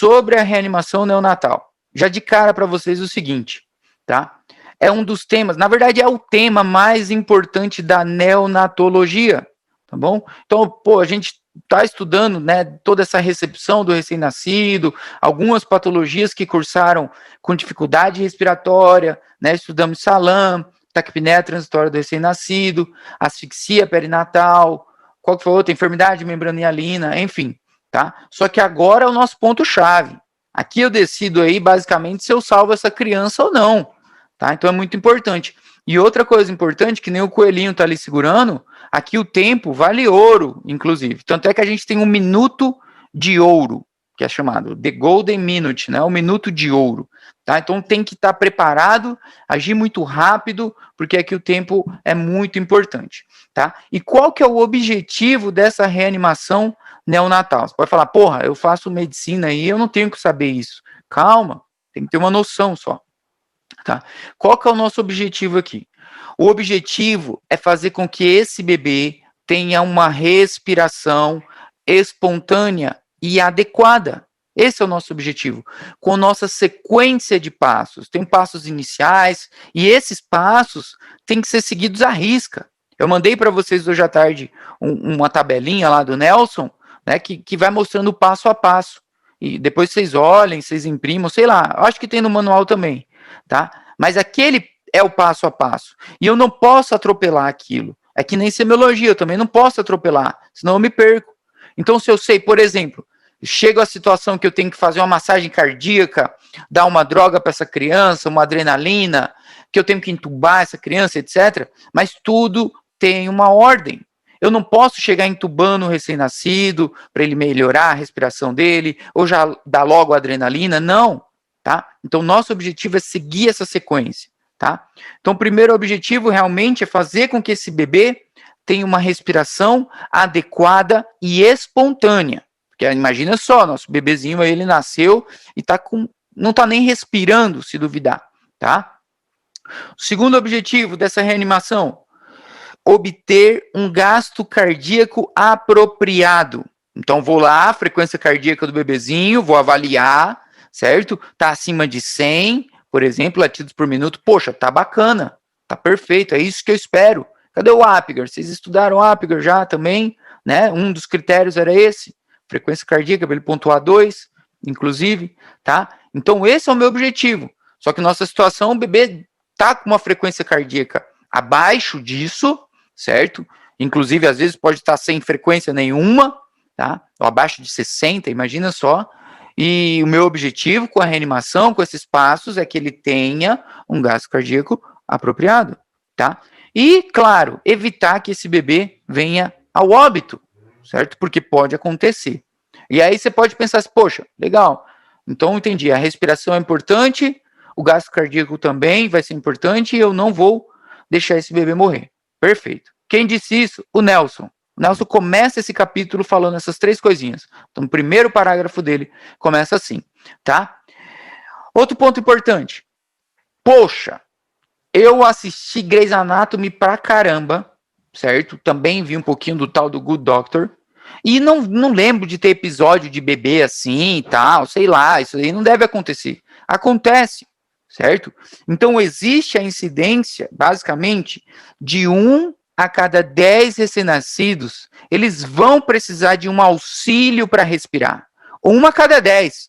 sobre a reanimação neonatal. Já de cara para vocês o seguinte, tá? É um dos temas, na verdade é o tema mais importante da neonatologia, tá bom? Então, pô, a gente está estudando, né, toda essa recepção do recém-nascido, algumas patologias que cursaram com dificuldade respiratória, né, estudamos salam, taquipneia transitória do recém-nascido, asfixia perinatal, qual que foi outra? Enfermidade membranialina, enfim, tá? Só que agora é o nosso ponto-chave. Aqui eu decido aí, basicamente, se eu salvo essa criança ou não, tá? Então é muito importante. E outra coisa importante, que nem o coelhinho tá ali segurando, aqui o tempo vale ouro, inclusive. Tanto é que a gente tem um minuto de ouro, que é chamado The Golden Minute, né? O minuto de ouro, tá? Então tem que estar preparado, agir muito rápido, porque aqui o tempo é muito importante, tá? E qual que é o objetivo dessa reanimação neonatal? Você pode falar, porra, eu faço medicina e eu não tenho que saber isso. Calma, tem que ter uma noção só. Tá? Qual que é o nosso objetivo aqui? O objetivo é fazer com que esse bebê tenha uma respiração espontânea e adequada. Esse é o nosso objetivo. Com nossa sequência de passos. Tem passos iniciais e esses passos têm que ser seguidos à risca. Eu mandei para vocês hoje à tarde uma tabelinha lá do Nelson, né, que vai mostrando o passo a passo. E depois vocês olhem, vocês imprimam, sei lá, acho que tem no manual também. Tá? Mas aquele é o passo a passo. E eu não posso atropelar aquilo. É que nem semiologia, eu também não posso atropelar, senão eu me perco. Então, se eu sei, por exemplo, chego à situação que eu tenho que fazer uma massagem cardíaca, dar uma droga para essa criança, uma adrenalina, que eu tenho que entubar essa criança, etc. Mas tudo tem uma ordem. Eu não posso chegar entubando o recém-nascido para ele melhorar a respiração dele, ou já dar logo a adrenalina, não. Tá? Então, nosso objetivo é seguir essa sequência. Tá? Então, o primeiro objetivo realmente é fazer com que esse bebê tenha uma respiração adequada e espontânea. Porque imagina só, nosso bebezinho, ele nasceu e não está nem respirando, se duvidar. Tá? O segundo objetivo dessa reanimação, obter um gasto cardíaco apropriado. Então, vou lá, frequência cardíaca do bebezinho, vou avaliar, certo? Tá acima de 100, por exemplo, latidos por minuto. Poxa, tá bacana, tá perfeito, é isso que eu espero. Cadê o Apgar? Vocês estudaram o Apgar já também, né? Um dos critérios era esse, frequência cardíaca, para ele pontuar 2, inclusive, tá? Então, esse é o meu objetivo. Só que nossa situação, o bebê tá com uma frequência cardíaca abaixo disso, certo? Inclusive, às vezes pode estar sem frequência nenhuma, tá? Ou abaixo de 60, imagina só. E o meu objetivo com a reanimação, com esses passos, é que ele tenha um gasto cardíaco apropriado, tá? E, claro, evitar que esse bebê venha ao óbito, certo? Porque pode acontecer. E aí você pode pensar assim, poxa, legal, então entendi, a respiração é importante, o gasto cardíaco também vai ser importante e eu não vou deixar esse bebê morrer. Perfeito. Quem disse isso? O Nelson. O Nelson começa esse capítulo falando essas três coisinhas. Então, o primeiro parágrafo dele começa assim, tá? Outro ponto importante. Poxa, eu assisti Grey's Anatomy pra caramba, certo? Também vi um pouquinho do tal do Good Doctor. E não lembro de ter episódio de bebê assim e tal, sei lá, isso aí não deve acontecer. Acontece, certo? Então, existe a incidência, basicamente, de 1 a cada 10 recém-nascidos, eles vão precisar de um auxílio para respirar. 1 a cada 10.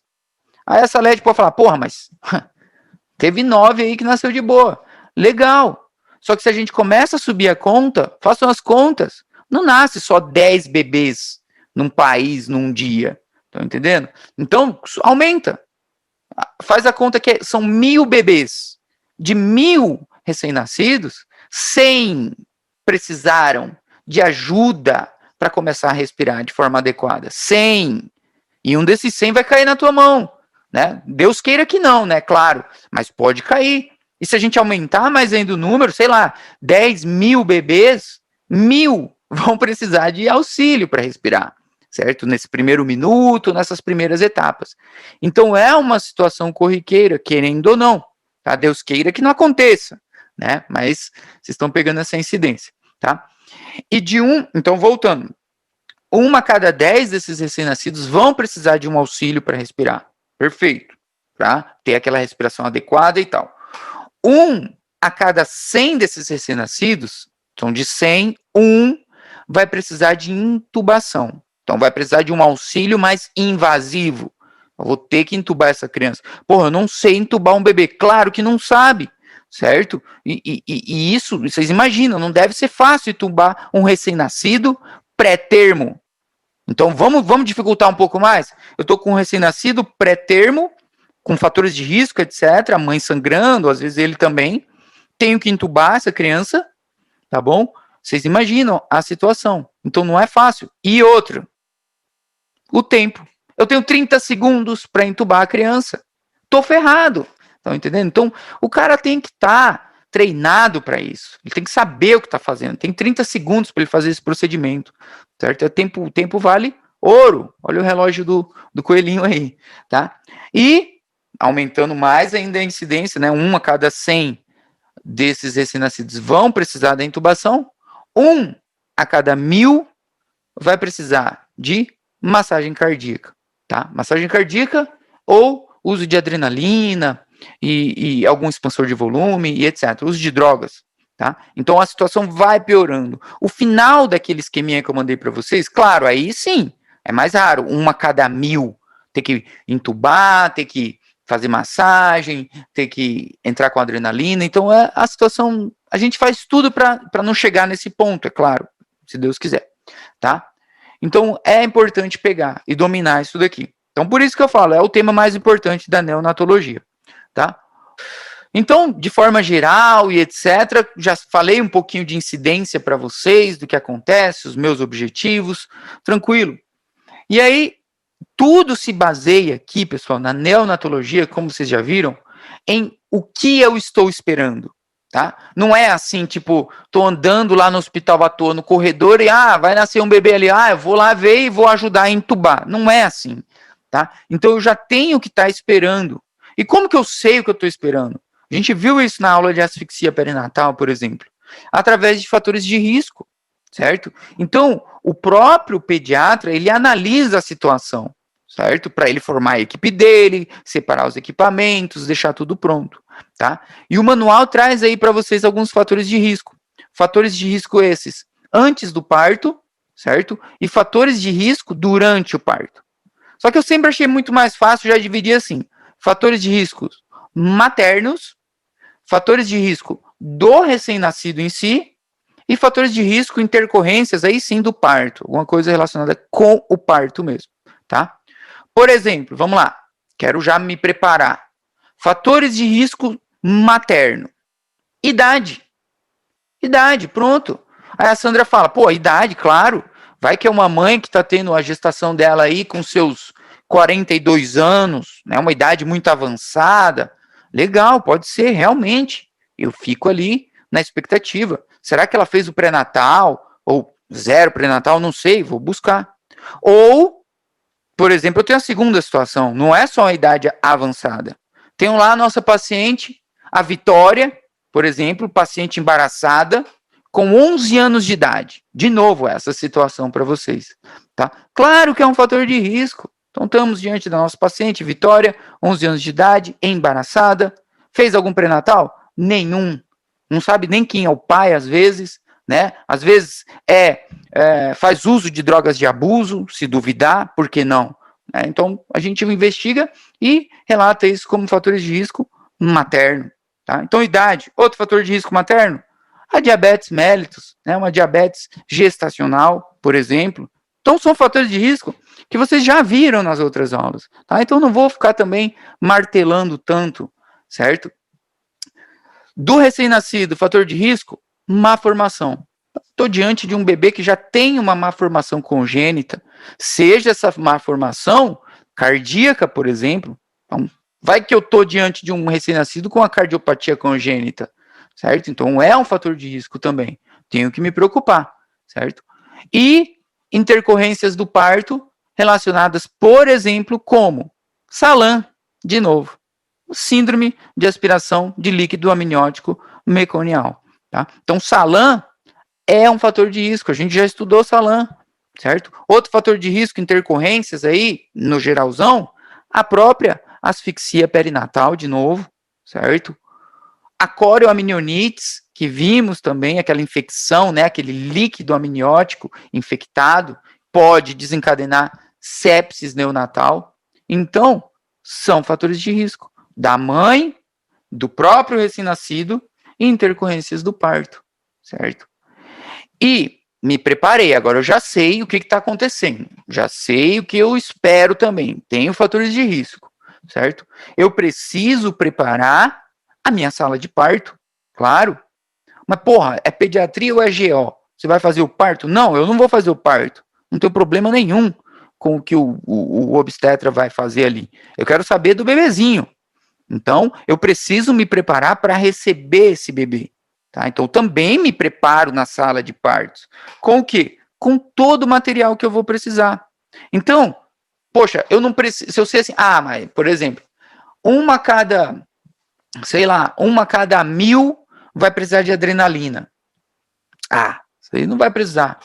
Aí essa LED pode falar, porra, mas teve 9 aí que nasceu de boa. Legal. Só que se a gente começa a subir a conta, façam as contas. Não nasce só 10 bebês num país, num dia. Estão entendendo? Então, aumenta. Faz a conta que são 1.000 bebês. De 1.000 recém-nascidos, 100 precisaram de ajuda para começar a respirar de forma adequada. 100. E um desses 100 vai cair na tua mão. Né? Deus queira que não, né? Claro. Mas pode cair. E se a gente aumentar mais ainda o número, sei lá, 10.000 bebês, 1.000 vão precisar de auxílio para respirar, certo? Nesse primeiro minuto, nessas primeiras etapas. Então é uma situação corriqueira, querendo ou não. Tá? Deus queira que não aconteça, né? Mas vocês estão pegando essa incidência, tá? E então voltando, 1 a cada 10 desses recém-nascidos vão precisar de um auxílio para respirar, Perfeito. Para ter aquela respiração adequada e tal. 1 a cada 100 desses recém-nascidos, então de 100, 1 vai precisar de intubação. Então vai precisar de um auxílio mais invasivo. Eu vou ter que intubar essa criança. Porra, eu não sei intubar um bebê. Claro que não sabe, certo? E isso, vocês imaginam, não deve ser fácil intubar um recém-nascido pré-termo. Então vamos dificultar um pouco mais? Eu estou com um recém-nascido pré-termo, com fatores de risco, etc. A mãe sangrando, às vezes ele também. Tenho que intubar essa criança, tá bom? Vocês imaginam a situação. Então não é fácil. E outra, o tempo. Eu tenho 30 segundos para intubar a criança. Tô ferrado. Estão entendendo? Então o cara tem que estar treinado para isso. Ele tem que saber o que está fazendo. Tem 30 segundos para ele fazer esse procedimento. Certo? O tempo vale ouro. Olha o relógio do coelhinho aí. Tá? E aumentando mais ainda a incidência, né? 1 a cada 100 desses recém-nascidos vão precisar da intubação, 1 a cada 1000 vai precisar de massagem cardíaca, tá? Massagem cardíaca ou uso de adrenalina e algum expansor de volume e etc. Uso de drogas, tá? Então a situação vai piorando. O final daquele esqueminha que eu mandei para vocês, claro, aí sim, é mais raro, 1 a cada 1000 ter que intubar, ter que fazer massagem, ter que entrar com adrenalina. Então, a situação, a gente faz tudo para não chegar nesse ponto, é claro, se Deus quiser, tá? Então, é importante pegar e dominar isso daqui. Então, por isso que eu falo, é o tema mais importante da neonatologia, tá? Então, de forma geral e etc., já falei um pouquinho de incidência para vocês, do que acontece, os meus objetivos, tranquilo. E aí, tudo se baseia aqui, pessoal, na neonatologia, como vocês já viram, em o que eu estou esperando, tá? Não é assim, tipo, tô andando lá no hospital à toa, no corredor, e, vai nascer um bebê ali, eu vou lá ver e vou ajudar a intubar. Não é assim, tá? Então, eu já tenho que estar esperando. E como que eu sei o que eu estou esperando? A gente viu isso na aula de asfixia perinatal, por exemplo, através de fatores de risco, certo? Então, o próprio pediatra, ele analisa a situação, certo? Para ele formar a equipe dele, separar os equipamentos, deixar tudo pronto, tá? E o manual traz aí para vocês alguns fatores de risco. Fatores de risco esses antes do parto, certo? E fatores de risco durante o parto. Só que eu sempre achei muito mais fácil já dividir assim: fatores de risco maternos, fatores de risco do recém-nascido em si, e fatores de risco, intercorrências, aí sim, do parto. Alguma coisa relacionada com o parto mesmo, tá? Por exemplo, vamos lá. Quero já me preparar. Fatores de risco materno. Idade. Idade, pronto. Aí a Sandra fala, idade, claro. Vai que é uma mãe que está tendo a gestação dela aí com seus 42 anos, né? Uma idade muito avançada. Legal, pode ser, realmente. Eu fico ali na expectativa. Será que ela fez o pré-natal? Ou zero pré-natal? Não sei, vou buscar. Ou, por exemplo, eu tenho a segunda situação. Não é só a idade avançada. Tenho lá a nossa paciente, a Vitória, por exemplo, paciente embaraçada, com 11 anos de idade. De novo, essa situação para vocês. Tá? Claro que é um fator de risco. Então, estamos diante da nossa paciente, Vitória, 11 anos de idade, embaraçada. Fez algum pré-natal? Nenhum. Não sabe nem quem é o pai, às vezes, né? Às vezes faz uso de drogas de abuso, se duvidar, por que não? Então, a gente investiga e relata isso como fatores de risco materno. Tá? Então, idade. Outro fator de risco materno? A diabetes mellitus, né? Uma diabetes gestacional, por exemplo. Então, são fatores de risco que vocês já viram nas outras aulas. Tá? Então, não vou ficar também martelando tanto, certo? Do recém-nascido, fator de risco, má formação. Estou diante de um bebê que já tem uma má formação congênita, seja essa má formação cardíaca, por exemplo. Então, vai que eu estou diante de um recém-nascido com a cardiopatia congênita, certo? Então, é um fator de risco também. Tenho que me preocupar, certo? E intercorrências do parto relacionadas, por exemplo, como SALAM, de novo. Síndrome de aspiração de líquido amniótico meconial. Tá? Então, SALAM é um fator de risco. A gente já estudou SALAM, certo? Outro fator de risco, intercorrências aí, no geralzão, a própria asfixia perinatal de novo, certo? A corioamnionites, que vimos também, aquela infecção, né, aquele líquido amniótico infectado, pode desencadenar sepsis neonatal. Então, são fatores de risco da mãe, do próprio recém-nascido e intercorrências do parto, certo? E me preparei, agora eu já sei o que está acontecendo, já sei o que eu espero também, tenho fatores de risco, certo? Eu preciso preparar a minha sala de parto, claro, mas porra, é pediatria ou é GO? Você vai fazer o parto? Não, eu não vou fazer o parto, não tenho problema nenhum com o que o obstetra vai fazer ali, eu quero saber do bebezinho, então eu preciso me preparar para receber esse bebê. Tá? Então, também me preparo na sala de partos. Com o quê? Com todo o material que eu vou precisar. Então, poxa, eu não preciso. Se eu sei assim, mas, por exemplo, uma a cada 1.000 vai precisar de adrenalina. Isso aí não vai precisar.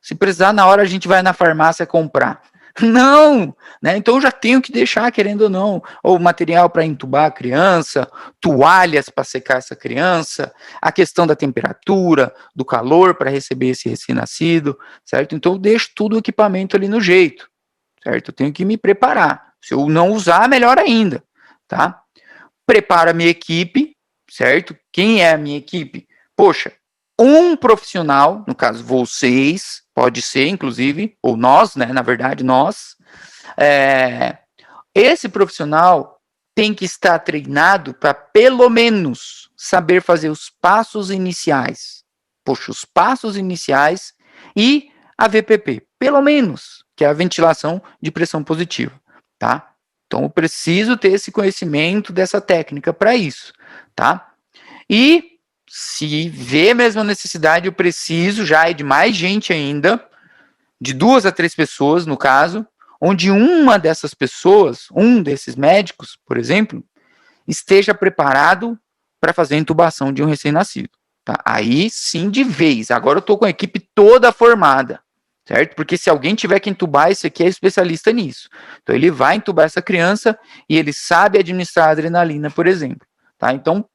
Se precisar, na hora a gente vai na farmácia comprar. Não, né? Então eu já tenho que deixar, querendo ou não, ou material para entubar a criança, toalhas para secar essa criança, a questão da temperatura, do calor para receber esse recém-nascido, certo? Então eu deixo todo o equipamento ali no jeito, certo? Eu tenho que me preparar. Se eu não usar, melhor ainda, tá? Preparo a minha equipe, certo? Quem é a minha equipe? Poxa, um profissional, no caso vocês, pode ser inclusive, ou nós, né, na verdade nós, esse profissional tem que estar treinado para pelo menos saber fazer os passos iniciais. Poxa, os passos iniciais e a VPP, pelo menos, que é a ventilação de pressão positiva, tá? Então eu preciso ter esse conhecimento dessa técnica para isso, tá? E se vê mesmo a necessidade, eu preciso já de mais gente ainda, de 2 a 3 pessoas, no caso, onde uma dessas pessoas, um desses médicos, por exemplo, esteja preparado para fazer a intubação de um recém-nascido. Tá? Aí sim, de vez. Agora eu estou com a equipe toda formada, certo? Porque se alguém tiver que intubar, esse aqui é especialista nisso. Então ele vai intubar essa criança e ele sabe administrar adrenalina, por exemplo. Tá? Então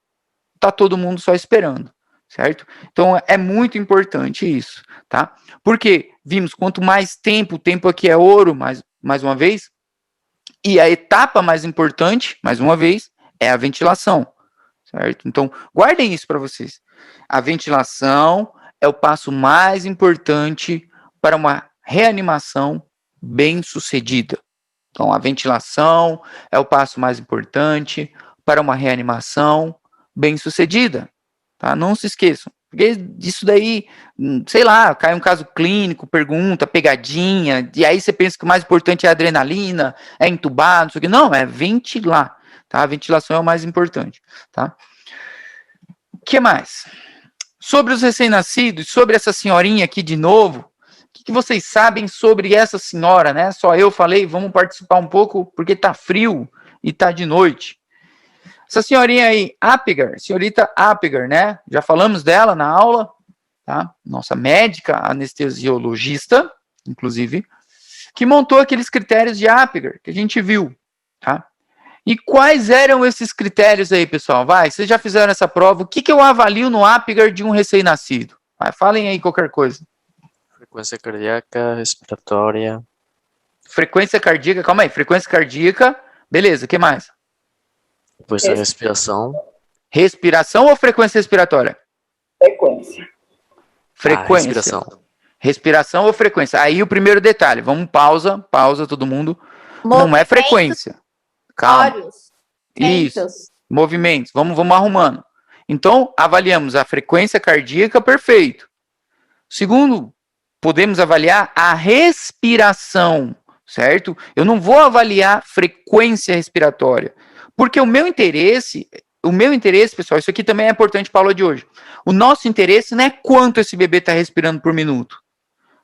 tá todo mundo só esperando, certo? Então é muito importante isso, tá? Porque vimos quanto mais tempo, o tempo aqui é ouro, mais uma vez, e a etapa mais importante, mais uma vez, é a ventilação, certo? Então guardem isso para vocês. A ventilação é o passo mais importante para uma reanimação bem-sucedida. Então a ventilação é o passo mais importante para uma reanimação bem-sucedida, tá? Não se esqueçam, porque disso daí, sei lá, cai um caso clínico, pergunta, pegadinha, e aí você pensa que o mais importante é a adrenalina, é entubar, não sei o que. Não, é ventilar, tá? A ventilação é o mais importante, tá? O que mais? Sobre os recém-nascidos, sobre essa senhorinha aqui de novo, o que vocês sabem sobre essa senhora, né? Só eu falei, vamos participar um pouco, porque tá frio e tá de noite. Essa senhorinha aí, Apgar, senhorita Apgar, né? Já falamos dela na aula, tá? Nossa médica anestesiologista, inclusive, que montou aqueles critérios de Apgar que a gente viu, tá? E quais eram esses critérios aí, pessoal? Vai, vocês já fizeram essa prova? O que eu avalio no Apgar de um recém-nascido? Vai, falem aí qualquer coisa. Frequência cardíaca, respiratória. Frequência cardíaca, calma aí, frequência cardíaca, beleza, o que mais? Depois a respiração. Respiração ou frequência respiratória? Frequência. Frequência. Respiração. Respiração ou frequência? Aí o primeiro detalhe, vamos pausa todo mundo. Não é frequência. Calma. Isso. Movimentos. Vamos arrumando. Então, avaliamos a frequência cardíaca, perfeito. Segundo, podemos avaliar a respiração, certo? Eu não vou avaliar frequência respiratória, porque o meu interesse, pessoal, isso aqui também é importante para a aula de hoje. O nosso interesse não é quanto esse bebê está respirando por minuto,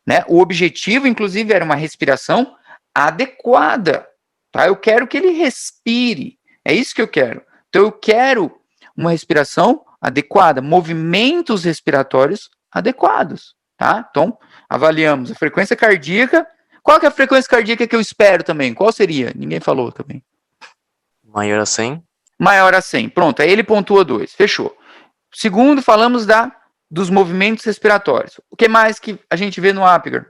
né? O objetivo, inclusive, era uma respiração adequada, tá? Eu quero que ele respire, é isso que eu quero. Então, eu quero uma respiração adequada, movimentos respiratórios adequados, tá? Então, avaliamos a frequência cardíaca. Qual que é a frequência cardíaca que eu espero também? Qual seria? Ninguém falou também. Maior a 100. Maior a 100. Pronto, aí ele pontua 2. Fechou. Segundo, falamos dos movimentos respiratórios. O que mais que a gente vê no Apgar?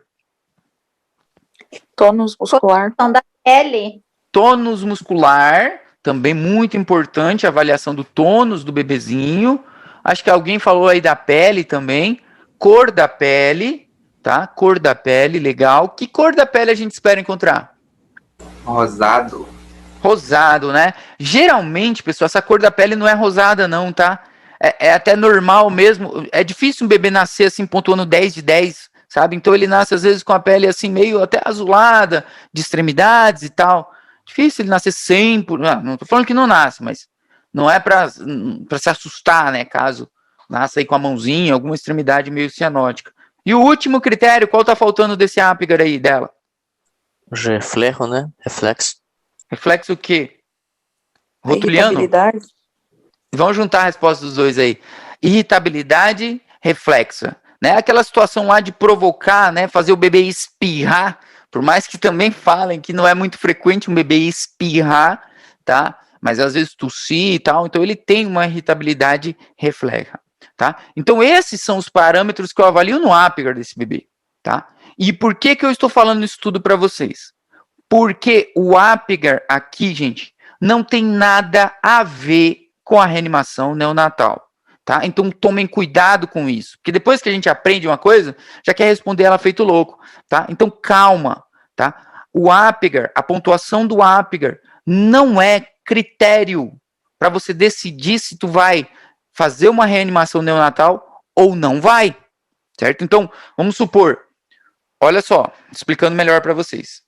Tônus muscular. Da pele. Tônus muscular, também muito importante, a avaliação do tônus do bebezinho. Acho que alguém falou aí da pele também. Cor da pele, tá? Cor da pele, legal. Que cor da pele a gente espera encontrar? Rosado. Rosado, né? Geralmente, pessoal, essa cor da pele não é rosada não, tá? É até normal mesmo. É difícil um bebê nascer assim, pontuando 10 de 10, sabe? Então ele nasce às vezes com a pele assim, meio até azulada, de extremidades e tal. Difícil ele nascer 100 por... Não tô falando que não nasce, mas não é pra se assustar, né? Caso nasça aí com a mãozinha, alguma extremidade meio cianótica. E o último critério, qual tá faltando desse Apgar aí dela? Reflejo, né? Reflexo. Reflexo o quê? Rotuliano? Irritabilidade. Vamos juntar a resposta dos dois aí. Irritabilidade reflexa. Né? Aquela situação lá de provocar, né? Fazer o bebê espirrar, por mais que também falem que não é muito frequente um bebê espirrar, tá? Mas às vezes tossir e tal, então ele tem uma irritabilidade reflexa, tá? Então esses são os parâmetros que eu avalio no Apgar desse bebê, tá? E por que eu estou falando isso tudo para vocês? Porque o Apgar aqui, gente, não tem nada a ver com a reanimação neonatal, tá? Então tomem cuidado com isso, porque depois que a gente aprende uma coisa, já quer responder ela feito louco, tá? Então calma, tá? O Apgar, a pontuação do Apgar não é critério para você decidir se tu vai fazer uma reanimação neonatal ou não vai, certo? Então, vamos supor, olha só, explicando melhor para vocês.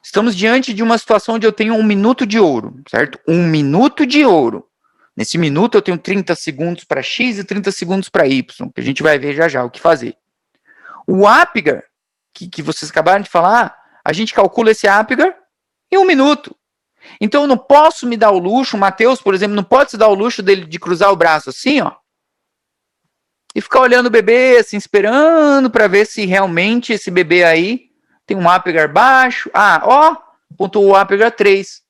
Estamos diante de uma situação onde eu tenho 1 minuto de ouro, certo? 1 minuto de ouro. Nesse minuto eu tenho 30 segundos para X e 30 segundos para Y, que a gente vai ver já já o que fazer. O Apgar, que vocês acabaram de falar, a gente calcula esse Apgar em 1 minuto. Então eu não posso me dar o luxo, o Matheus, por exemplo, não pode se dar o luxo dele de cruzar o braço assim, ó, e ficar olhando o bebê, assim, esperando para ver se realmente esse bebê aí tem um Apgar baixo. Ah, ó, pontuou o Apgar 3.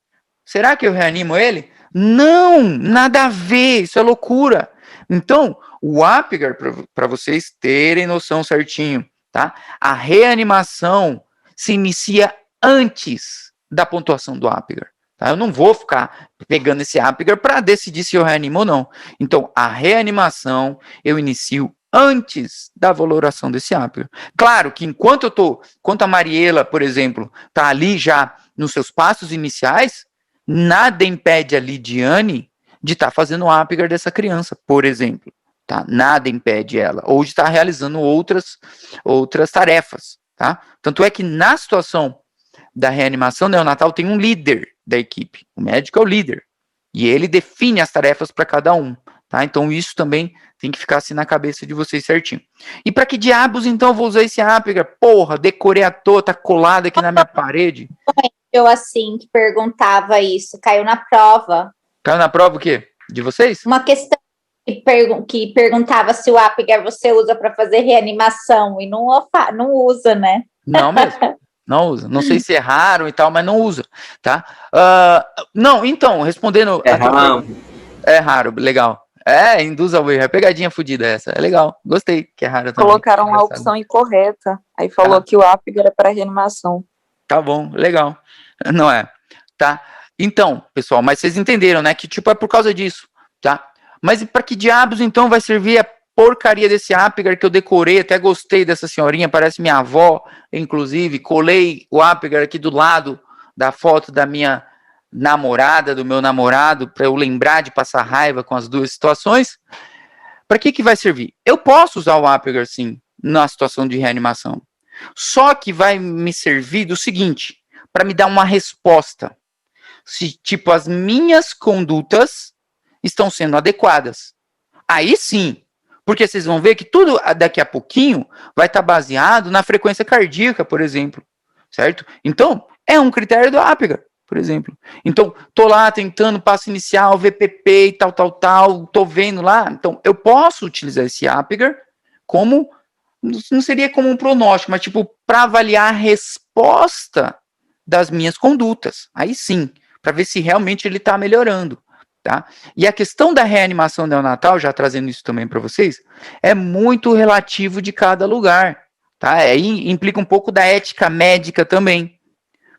Será que eu reanimo ele? Não, nada a ver, isso é loucura. Então, o Apgar, para vocês terem noção certinho, tá? A reanimação se inicia antes da pontuação do Apgar. Tá? Eu não vou ficar pegando esse Apgar para decidir se eu reanimo ou não. Então, a reanimação eu inicio antes da valoração desse Apgar. Claro que enquanto a Mariela, por exemplo, está ali já nos seus passos iniciais, nada impede a Lidiane de estar fazendo o Apgar dessa criança, por exemplo. Tá? Nada impede ela. Ou de estar realizando outras tarefas. Tá? Tanto é que na situação da reanimação neonatal tem um líder da equipe. O médico é o líder. E ele define as tarefas para cada um. Tá? Então isso também tem que ficar assim na cabeça de vocês certinho. E para que diabos então eu vou usar esse Apgar? Porra, decorei à toa, tá colado aqui na minha parede. Eu assim, que perguntava isso, caiu na prova. Caiu na prova o quê? De vocês? Uma questão que perguntava se o Apgar você usa para fazer reanimação e não usa, né? Não mesmo. Não usa. Não sei se é raro e tal, mas não usa, tá? Não, então, respondendo... É raro, legal. Induz ao erro. É pegadinha fodida essa. É legal. Gostei, que é raro também. Colocaram a opção incorreta. Aí falou que o Apgar é para reanimação. Tá bom, legal. Não é, tá? Então, pessoal, mas vocês entenderam, né? Que tipo é por causa disso, tá? Mas para que diabos então vai servir a porcaria desse Apgar que eu decorei? Até gostei dessa senhorinha, parece minha avó, inclusive. Colei o Apgar aqui do lado da foto da minha namorada, do meu namorado, para eu lembrar de passar raiva com as duas situações. Para que vai servir? Eu posso usar o Apgar, sim, na situação de reanimação. Só que vai me servir do seguinte, para me dar uma resposta. Se, tipo, as minhas condutas estão sendo adequadas. Aí sim, porque vocês vão ver que tudo daqui a pouquinho vai estar baseado na frequência cardíaca, por exemplo, certo? Então, é um critério do Apgar, por exemplo. Então, tô lá tentando passo inicial, VPP e tal, tô vendo lá. Então, eu posso utilizar esse Apgar como... Não seria como um pronóstico, mas tipo, para avaliar a resposta das minhas condutas. Aí sim, para ver se realmente ele está melhorando, tá? E a questão da reanimação neonatal, já trazendo isso também para vocês, é muito relativo de cada lugar, tá? Aí implica um pouco da ética médica também.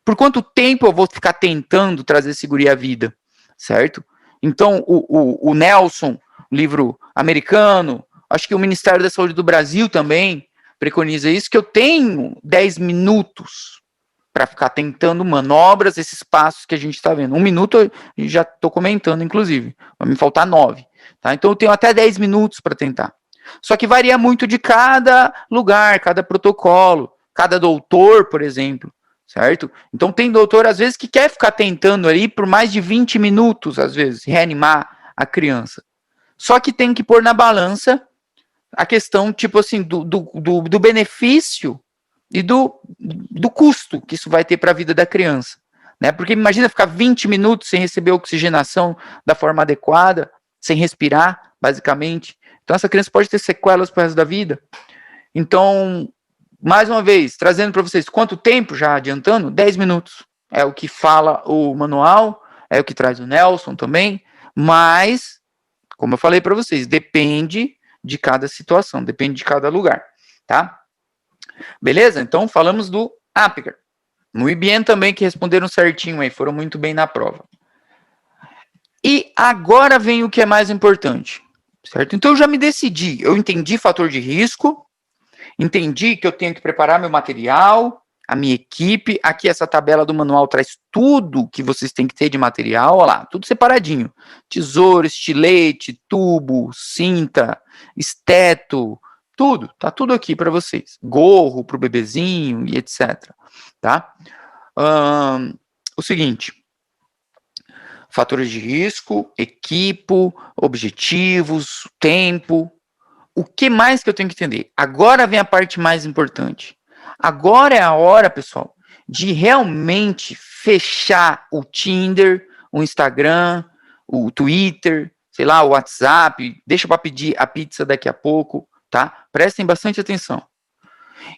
Por quanto tempo eu vou ficar tentando trazer esse guri à vida, certo? Então, o Nelson, livro americano, acho que o Ministério da Saúde do Brasil também preconiza isso, que eu tenho 10 minutos para ficar tentando manobras, esses passos que a gente está vendo. 1 minuto eu já estou comentando, inclusive. Vai me faltar 9. Tá? Então, eu tenho até 10 minutos para tentar. Só que varia muito de cada lugar, cada protocolo, cada doutor, por exemplo. Certo? Então tem doutor, às vezes, que quer ficar tentando ali por mais de 20 minutos, às vezes, reanimar a criança. Só que tem que pôr na balança a questão, tipo assim, do benefício e do custo que isso vai ter para a vida da criança. Né? Porque imagina ficar 20 minutos sem receber oxigenação da forma adequada, sem respirar, basicamente. Então essa criança pode ter sequelas para o resto da vida. Então, mais uma vez, trazendo para vocês quanto tempo, já adiantando, 10 minutos. É o que fala o manual, é o que traz o Nelson também, mas, como eu falei para vocês, depende de cada situação, depende de cada lugar, tá? Beleza? Então, falamos do Apgar. Muito bem também, que responderam certinho aí, foram muito bem na prova. E agora vem o que é mais importante, certo? Então, eu já me decidi, eu entendi fator de risco, entendi que eu tenho que preparar meu material, a minha equipe. Aqui essa tabela do manual traz tudo que vocês têm que ter de material, olha lá, tudo separadinho. Tesouro, estilete, tubo, cinta, esteto, tudo, tá tudo aqui para vocês. Gorro pro bebezinho e etc, tá? O seguinte, fatores de risco, equipo, objetivos, tempo. O que mais que eu tenho que entender? Agora vem a parte mais importante. Agora é a hora, pessoal, de realmente fechar o Tinder, o Instagram, o Twitter, sei lá, o WhatsApp. Deixa para pedir a pizza daqui a pouco, tá? Prestem bastante atenção.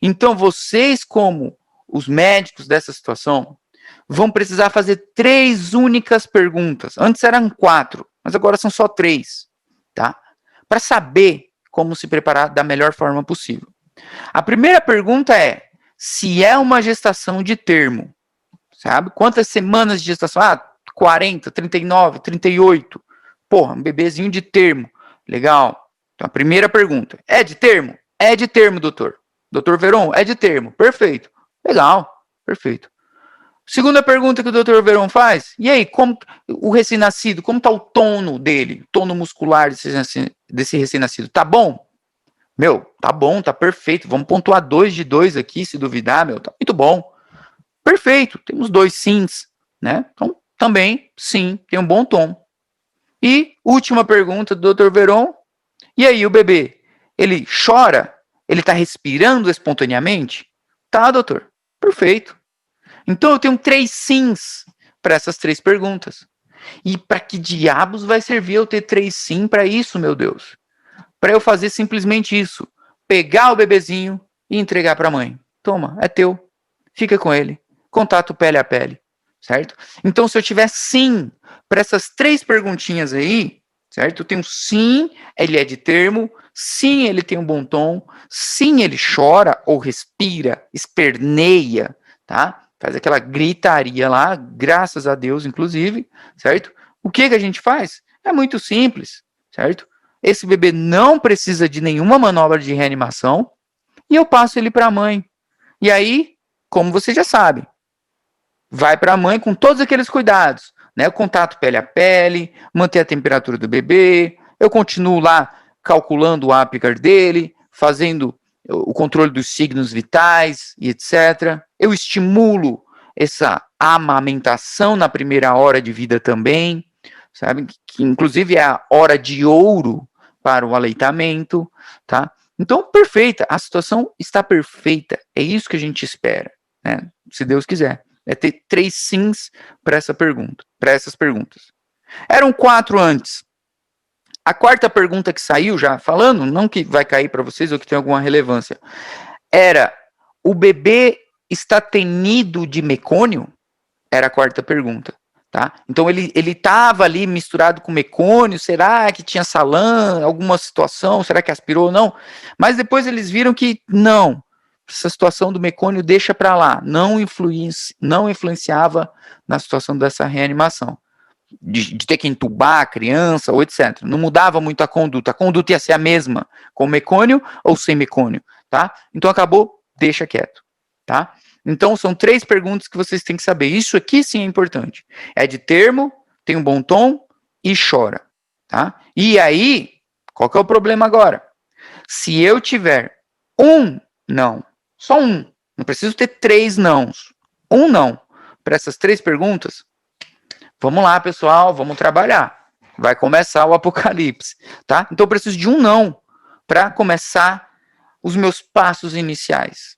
Então, vocês, como os médicos dessa situação, vão precisar fazer 3 únicas perguntas. Antes eram 4, mas agora são só 3, tá? Para saber como se preparar da melhor forma possível. A primeira pergunta é se é uma gestação de termo, sabe? Quantas semanas de gestação? 40, 39, 38. Porra, um bebezinho de termo. Legal. Então, a primeira pergunta, é de termo? É de termo, doutor. Doutor Veron, é de termo. Perfeito. Legal. Perfeito. Segunda pergunta que o doutor Veron faz, e aí, como o recém-nascido, como está o tono dele, o tono muscular desse recém-nascido? Tá bom? Meu, tá bom, tá perfeito, vamos pontuar 2 de 2 aqui, se duvidar, meu, tá muito bom. Perfeito, temos 2 sims, né? Então, também, sim, tem um bom tom. E, última pergunta do Dr. Veron, e aí, o bebê, ele chora? Ele tá respirando espontaneamente? Tá, doutor, perfeito. Então eu tenho 3 sims para essas 3 perguntas. E para que diabos vai servir eu ter 3 sim para isso, meu Deus? Para eu fazer simplesmente isso. Pegar o bebezinho e entregar para a mãe. Toma, é teu. Fica com ele. Contato pele a pele. Certo? Então se eu tiver sim para essas 3 perguntinhas aí, certo? Eu tenho sim, ele é de termo. Sim, ele tem um bom tom. Sim, ele chora ou respira, esperneia, tá? Faz aquela gritaria lá, graças a Deus, inclusive, certo? O que a gente faz? É muito simples, certo? Esse bebê não precisa de nenhuma manobra de reanimação e eu passo ele para a mãe. E aí, como você já sabe, vai para a mãe com todos aqueles cuidados, né? O contato pele a pele, manter a temperatura do bebê, eu continuo lá calculando o Apgar dele, fazendo o controle dos signos vitais e etc. Eu estimulo essa amamentação na primeira hora de vida também, sabe? Que inclusive é a hora de ouro para o aleitamento, tá? Então, perfeita, a situação está perfeita, é isso que a gente espera, né? Se Deus quiser, é ter 3 sims para essa pergunta, para essas perguntas. Eram 4 antes. A quarta pergunta que saiu já falando, não que vai cair para vocês ou que tem alguma relevância, era: o bebê está tenido de mecônio? Era a quarta pergunta. tá? Então ele estava ali misturado com mecônio, será que tinha salam, alguma situação, será que aspirou ou não? Mas depois eles viram que não, essa situação do mecônio deixa para lá, não influenciava na situação dessa reanimação, de ter que entubar a criança ou etc. Não mudava muito a conduta ia ser a mesma, com mecônio ou sem mecônio, tá? Então acabou, deixa quieto, tá? Então são 3 perguntas que vocês têm que saber, isso aqui sim é importante, é de termo, tem um bom tom e chora, tá? E aí, qual que é o problema agora? Se eu tiver um não, só um, não preciso ter 3 nãos, um não, para essas 3 perguntas, vamos lá, pessoal, vamos trabalhar. Vai começar o apocalipse, tá? Então eu preciso de um não para começar os meus passos iniciais,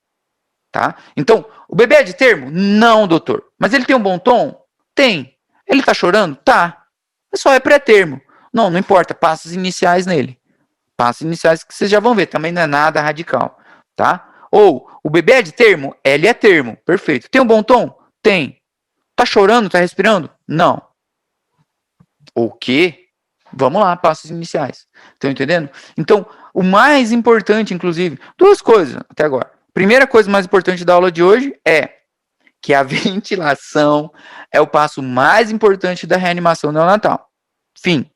tá? Então, o bebê é de termo? Não, doutor. Mas ele tem um bom tom? Tem. Ele tá chorando? Tá. Mas só é pré-termo. Não, não importa, passos iniciais nele. Passos iniciais que vocês já vão ver, também não é nada radical, tá? Ou, o bebê é de termo? Ele é termo, perfeito. Tem um bom tom? Tem. Tá chorando, tá respirando? Não. O quê? Vamos lá, passos iniciais. Estão entendendo? Então, o mais importante, inclusive, 2 coisas até agora. Primeira coisa mais importante da aula de hoje é que a ventilação é o passo mais importante da reanimação neonatal. Fim.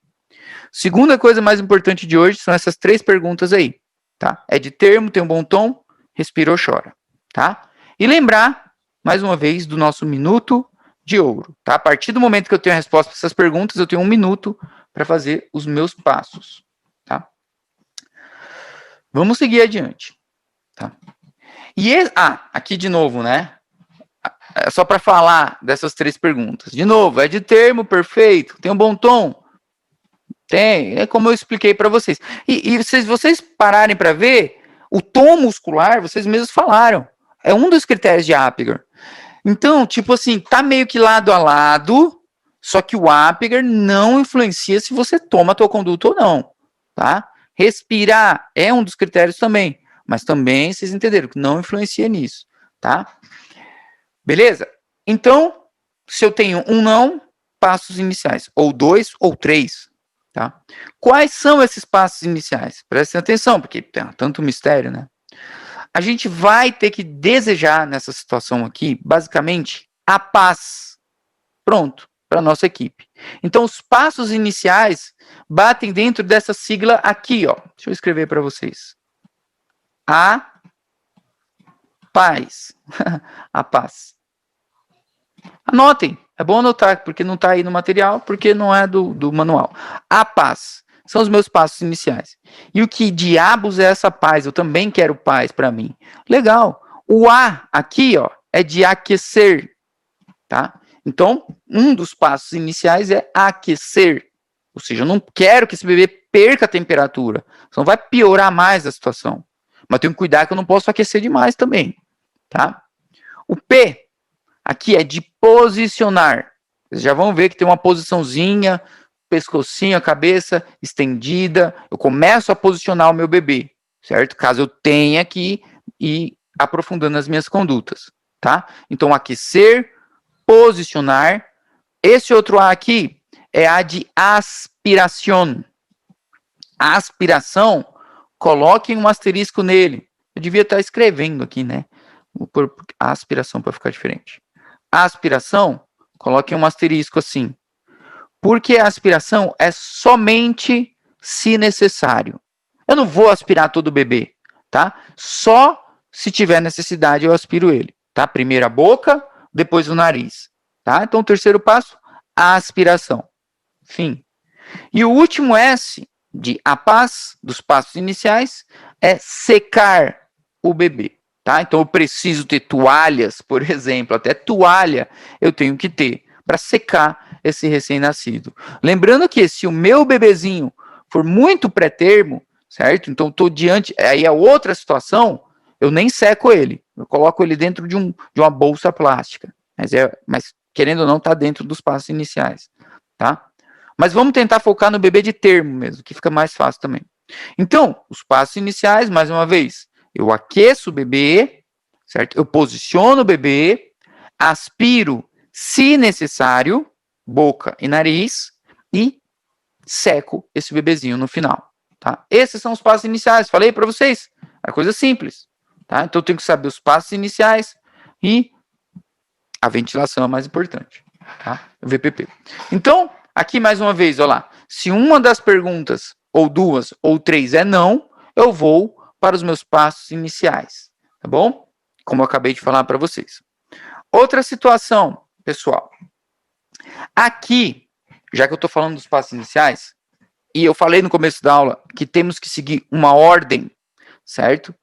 Segunda coisa mais importante de hoje são essas 3 perguntas aí, tá? É de termo, tem um bom tom, respirou, chora, tá? E lembrar, mais uma vez, do nosso minuto de ouro, tá? A partir do momento que eu tenho a resposta para essas perguntas, eu tenho 1 minuto para fazer os meus passos, tá? Vamos seguir adiante, tá? E aqui de novo, né? É só para falar dessas 3 perguntas. De novo, é de termo, perfeito. Tem um bom tom? Tem. É como eu expliquei para vocês. E se vocês pararem para ver, o tom muscular, vocês mesmos falaram, é um dos critérios de Apgar. Então, tipo assim, tá meio que lado a lado, só que o Apgar não influencia se você toma a tua conduta ou não, tá? Respirar é um dos critérios também, mas também vocês entenderam que não influencia nisso, tá? Beleza? Então, se eu tenho um não, passos iniciais, ou 2 ou 3, tá? Quais são esses passos iniciais? Prestem atenção, porque tem tanto mistério, né? A gente vai ter que desejar nessa situação aqui, basicamente, a paz. Pronto, para a nossa equipe. Então, os passos iniciais batem dentro dessa sigla aqui, ó. Deixa eu escrever para vocês. A paz. A paz. Anotem. É bom anotar, porque não está aí no material, porque não é do manual. A paz. São os meus passos iniciais. E o que diabos é essa paz? Eu também quero paz para mim. Legal. O A aqui, ó, é de aquecer, tá? Então, um dos passos iniciais é aquecer. Ou seja, eu não quero que esse bebê perca a temperatura. Senão vai piorar mais a situação. Mas tenho que cuidar que eu não posso aquecer demais também, tá? O P aqui é de posicionar. Vocês já vão ver que tem uma posiçãozinha, pescocinho, a cabeça estendida. Eu começo a posicionar o meu bebê, certo? Caso eu tenha que ir aprofundando as minhas condutas, tá? Então, aquecer, posicionar. Esse outro A aqui é a de aspiração. A aspiração, coloquem um asterisco nele. Eu devia estar escrevendo aqui, né? Vou pôr a aspiração para ficar diferente. A aspiração, coloquem um asterisco assim. Porque a aspiração é somente se necessário. Eu não vou aspirar todo o bebê, tá? Só se tiver necessidade eu aspiro ele, tá? Primeiro a boca, depois o nariz, tá? Então o terceiro passo, a aspiração. Fim. E o último S de a paz, dos passos iniciais, é secar o bebê, tá? Então eu preciso ter toalhas, por exemplo, até toalha eu tenho que ter para secar esse recém-nascido. Lembrando que se o meu bebezinho for muito pré-termo, certo? Então estou diante, aí é outra situação, eu nem seco ele, eu coloco ele dentro de uma bolsa plástica, mas querendo ou não está dentro dos passos iniciais, tá? Mas vamos tentar focar no bebê de termo mesmo, que fica mais fácil também. Então, os passos iniciais, mais uma vez, eu aqueço o bebê, certo? Eu posiciono o bebê, aspiro se necessário, boca e nariz e seco esse bebezinho no final, tá? Esses são os passos iniciais, falei para vocês, é coisa simples, tá? Então eu tenho que saber os passos iniciais e a ventilação é mais importante, tá? O VPP. Então, aqui mais uma vez, olha lá, se uma das perguntas, ou duas, ou três é não, eu vou para os meus passos iniciais, tá bom? Como eu acabei de falar para vocês. Outra situação, pessoal. Aqui, já que eu estou falando dos passos iniciais, e eu falei no começo da aula que temos que seguir uma ordem, certo?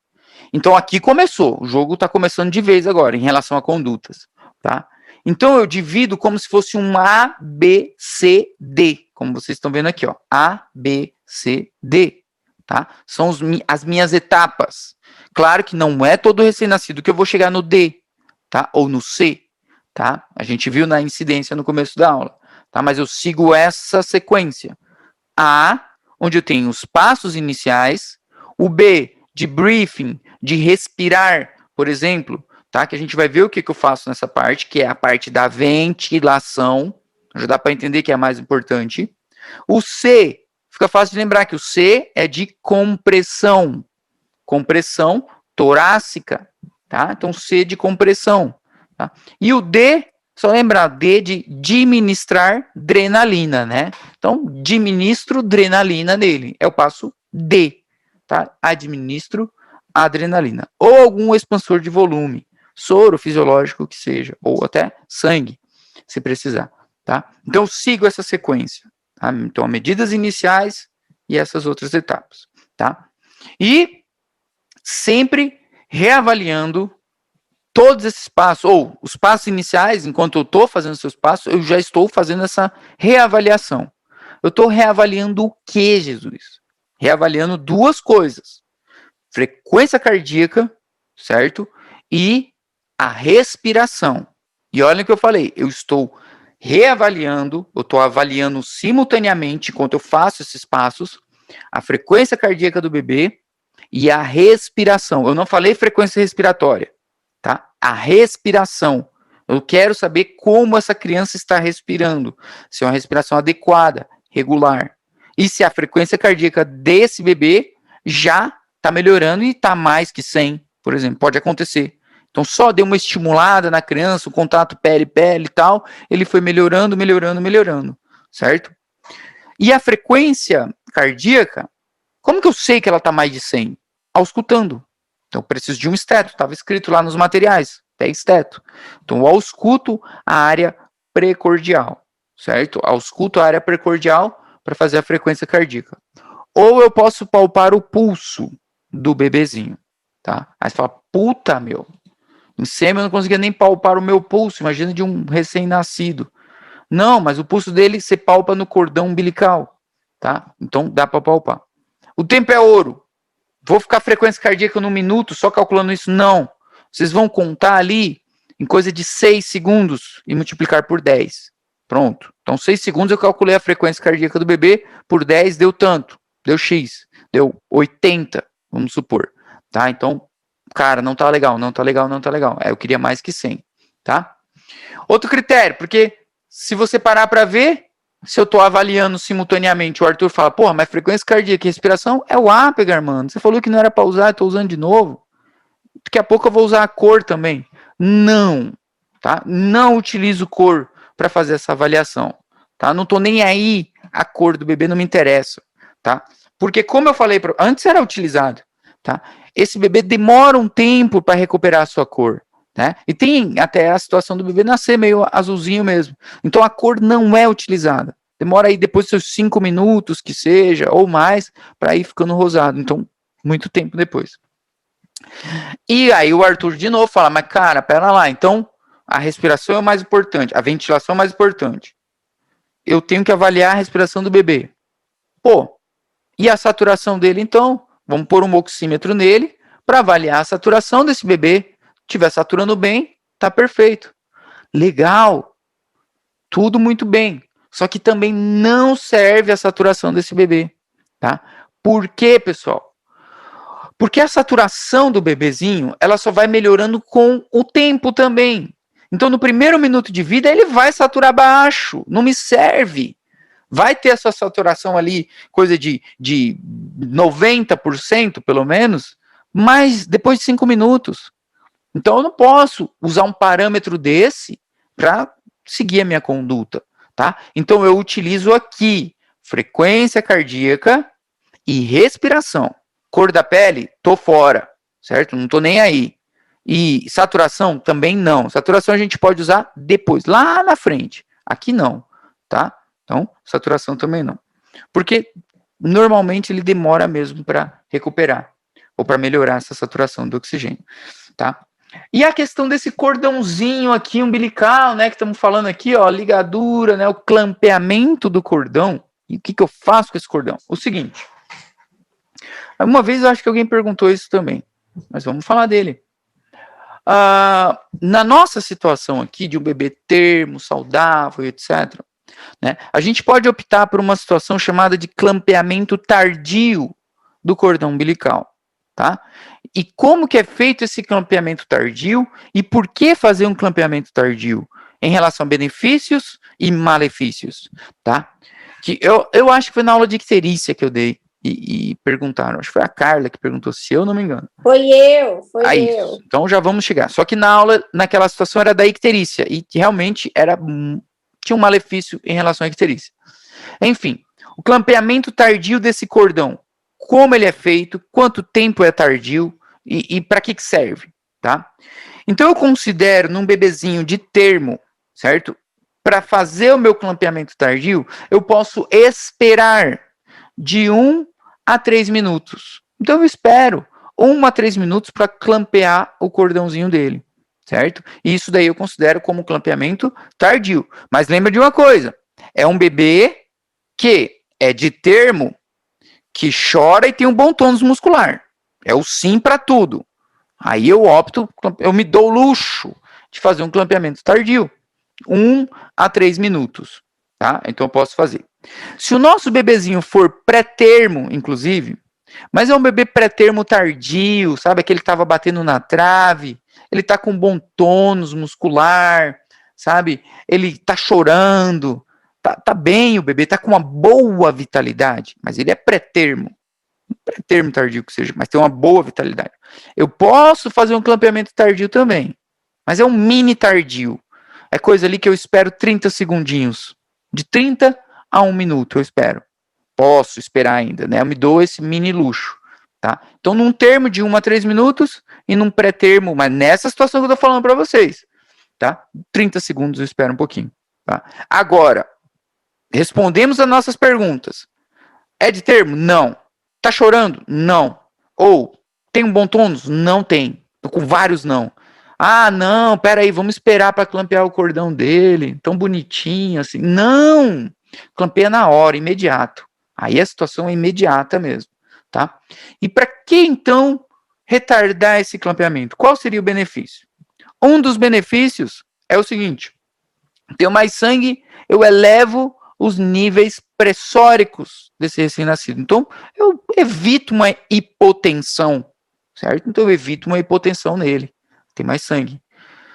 Então aqui começou, o jogo está começando de vez agora, em relação a condutas, tá? Então eu divido como se fosse um A, B, C, D, como vocês estão vendo aqui, ó, A, B, C, D, tá? São as minhas etapas. Claro que não é todo recém-nascido que eu vou chegar no D, tá? Ou no C, tá? A gente viu na incidência no começo da aula, tá? Mas eu sigo essa sequência. A, onde eu tenho os passos iniciais, o B, de briefing, de respirar, por exemplo, tá? Que a gente vai ver o que eu faço nessa parte, que é a parte da ventilação, já dá para entender que é a mais importante. O C, fica fácil de lembrar que o C é de compressão, compressão torácica, tá? Então C de compressão, tá? E o D, só lembrar, D de administrar adrenalina, né? Então, administro adrenalina nele. É o passo D, tá? Administro a adrenalina. Ou algum expansor de volume, soro fisiológico que seja, ou até sangue, se precisar, tá? Então, sigo essa sequência, tá? Então, medidas iniciais e essas outras etapas, tá? E sempre reavaliando todos esses passos, ou os passos iniciais, enquanto eu estou fazendo seus passos, eu já estou fazendo essa reavaliação. Eu estou reavaliando o que, Jesus? Reavaliando duas coisas. Frequência cardíaca, certo? E a respiração. E olha o que eu falei, eu estou reavaliando, eu estou avaliando simultaneamente, enquanto eu faço esses passos, a frequência cardíaca do bebê e a respiração. Eu não falei frequência respiratória, tá? A respiração. Eu quero saber como essa criança está respirando. Se é uma respiração adequada, regular. E se a frequência cardíaca desse bebê já está melhorando e está mais que 100, por exemplo. Pode acontecer. Então, só deu uma estimulada na criança, o contato pele-pele e tal, ele foi melhorando, certo? E a frequência cardíaca, como que eu sei que ela está mais de 100? Auscultando. Então, eu preciso de um esteto, estava escrito lá nos materiais, até esteto. Então, eu ausculto a área precordial, certo? Ausculto a área precordial para fazer a frequência cardíaca. Ou eu posso palpar o pulso do bebezinho, tá? Aí você fala, puta, meu, em sêmen eu não conseguia nem palpar o meu pulso, imagina de um recém-nascido. Não, mas o pulso dele você palpa no cordão umbilical, tá? Então, dá para palpar. O tempo é ouro. Vou ficar frequência cardíaca no minuto só calculando isso? Não. Vocês vão contar ali em coisa de 6 segundos e multiplicar por 10. Pronto. Então, 6 segundos eu calculei a frequência cardíaca do bebê, por 10 deu tanto. Deu X. Deu 80, vamos supor. Tá? Então, cara, não tá legal. Eu queria mais que 100. Tá? Outro critério, porque se você parar para ver, se eu tô avaliando simultaneamente, o Arthur fala, porra, mas frequência cardíaca e respiração é o Apgar, mano. Você falou que não era para usar, eu tô usando de novo. Daqui a pouco eu vou usar a cor também. Não, tá? Não utilizo cor para fazer essa avaliação, tá? Não tô nem aí, a cor do bebê não me interessa, tá? Porque como eu falei, antes era utilizado, tá? Esse bebê demora um tempo para recuperar a sua cor, né? E tem até a situação do bebê nascer meio azulzinho mesmo. Então a cor não é utilizada. Demora aí depois dos seus 5 minutos, que seja, ou mais, para ir ficando rosado. Então, muito tempo depois. E aí o Arthur de novo fala, mas cara, pera lá, então a respiração é o mais importante, a ventilação é o mais importante. Eu tenho que avaliar a respiração do bebê. Pô, e a saturação dele então? Vamos pôr um oxímetro nele para avaliar a saturação desse bebê. Estiver saturando bem, tá perfeito. Legal. Tudo muito bem. Só que também não serve a saturação desse bebê, tá? Por quê, pessoal? Porque a saturação do bebezinho, ela só vai melhorando com o tempo também. Então, no primeiro minuto de vida, ele vai saturar baixo, não me serve. Vai ter essa saturação ali, coisa de 90%, pelo menos, mas depois de 5 minutos. Então, eu não posso usar um parâmetro desse para seguir a minha conduta, tá? Então, eu utilizo aqui frequência cardíaca e respiração. Cor da pele, tô fora, certo? Não tô nem aí. E saturação, também não. Saturação a gente pode usar depois, lá na frente. Aqui não, tá? Então, saturação também não. Porque normalmente ele demora mesmo para recuperar ou para melhorar essa saturação do oxigênio, tá? E a questão desse cordãozinho aqui umbilical, né, que estamos falando aqui, ó, ligadura, né, o clampeamento do cordão. E o que eu faço com esse cordão? O seguinte. Uma vez eu acho que alguém perguntou isso também, mas vamos falar dele. Na nossa situação aqui de um bebê termo, saudável, etc., né, a gente pode optar por uma situação chamada de clampeamento tardio do cordão umbilical, tá? E como que é feito esse clampeamento tardio e por que fazer um clampeamento tardio em relação a benefícios e malefícios, tá? Que eu acho que foi na aula de icterícia que eu dei e perguntaram, acho que foi a Carla que perguntou, se eu não me engano. Foi eu. Isso. Então já vamos chegar. Só que na aula, naquela situação era da icterícia e realmente tinha um malefício em relação à icterícia. Enfim, o clampeamento tardio desse cordão, como ele é feito, quanto tempo é tardio e para que serve, tá? Então eu considero num bebezinho de termo, certo? Para fazer o meu clampeamento tardio, eu posso esperar de 1 a 3 minutos. Então eu espero 1 a 3 minutos para clampear o cordãozinho dele, certo? E isso daí eu considero como clampeamento tardio. Mas lembra de uma coisa, é um bebê que é de termo, que chora e tem um bom tônus muscular. É o sim para tudo. Aí eu me dou o luxo de fazer um clampeamento tardio. 1 a 3 minutos, tá? Então eu posso fazer. Se o nosso bebezinho for pré-termo, inclusive, mas é um bebê pré-termo tardio, sabe? Aquele que estava batendo na trave, ele tá com bom tônus muscular, sabe? Ele tá chorando, tá bem o bebê, tá com uma boa vitalidade, mas ele é pré-termo tardio que seja, mas tem uma boa vitalidade. Eu posso fazer um clampeamento tardio também, mas é um mini tardio. É coisa ali que eu espero 30 segundinhos. De 30 a 1 minuto eu espero. Posso esperar ainda, né? Eu me dou esse mini luxo, tá? Então, num termo de 1 a 3 minutos e num pré-termo, mas nessa situação que eu tô falando para vocês, tá? 30 segundos eu espero um pouquinho, tá? Agora, respondemos as nossas perguntas. É de termo? Não. Tá chorando? Não. Ou, tem um bom tônus? Não tem. Tô com vários não. Ah, não, peraí, vamos esperar para clampear o cordão dele, tão bonitinho assim. Não! Clampeia na hora, imediato. Aí a situação é imediata mesmo, tá? E para que então retardar esse clampeamento? Qual seria o benefício? Um dos benefícios é o seguinte: tenho mais sangue, eu elevo os níveis pressóricos desse recém-nascido. Então, eu evito uma hipotensão, certo? Então, eu evito uma hipotensão nele. Tem mais sangue.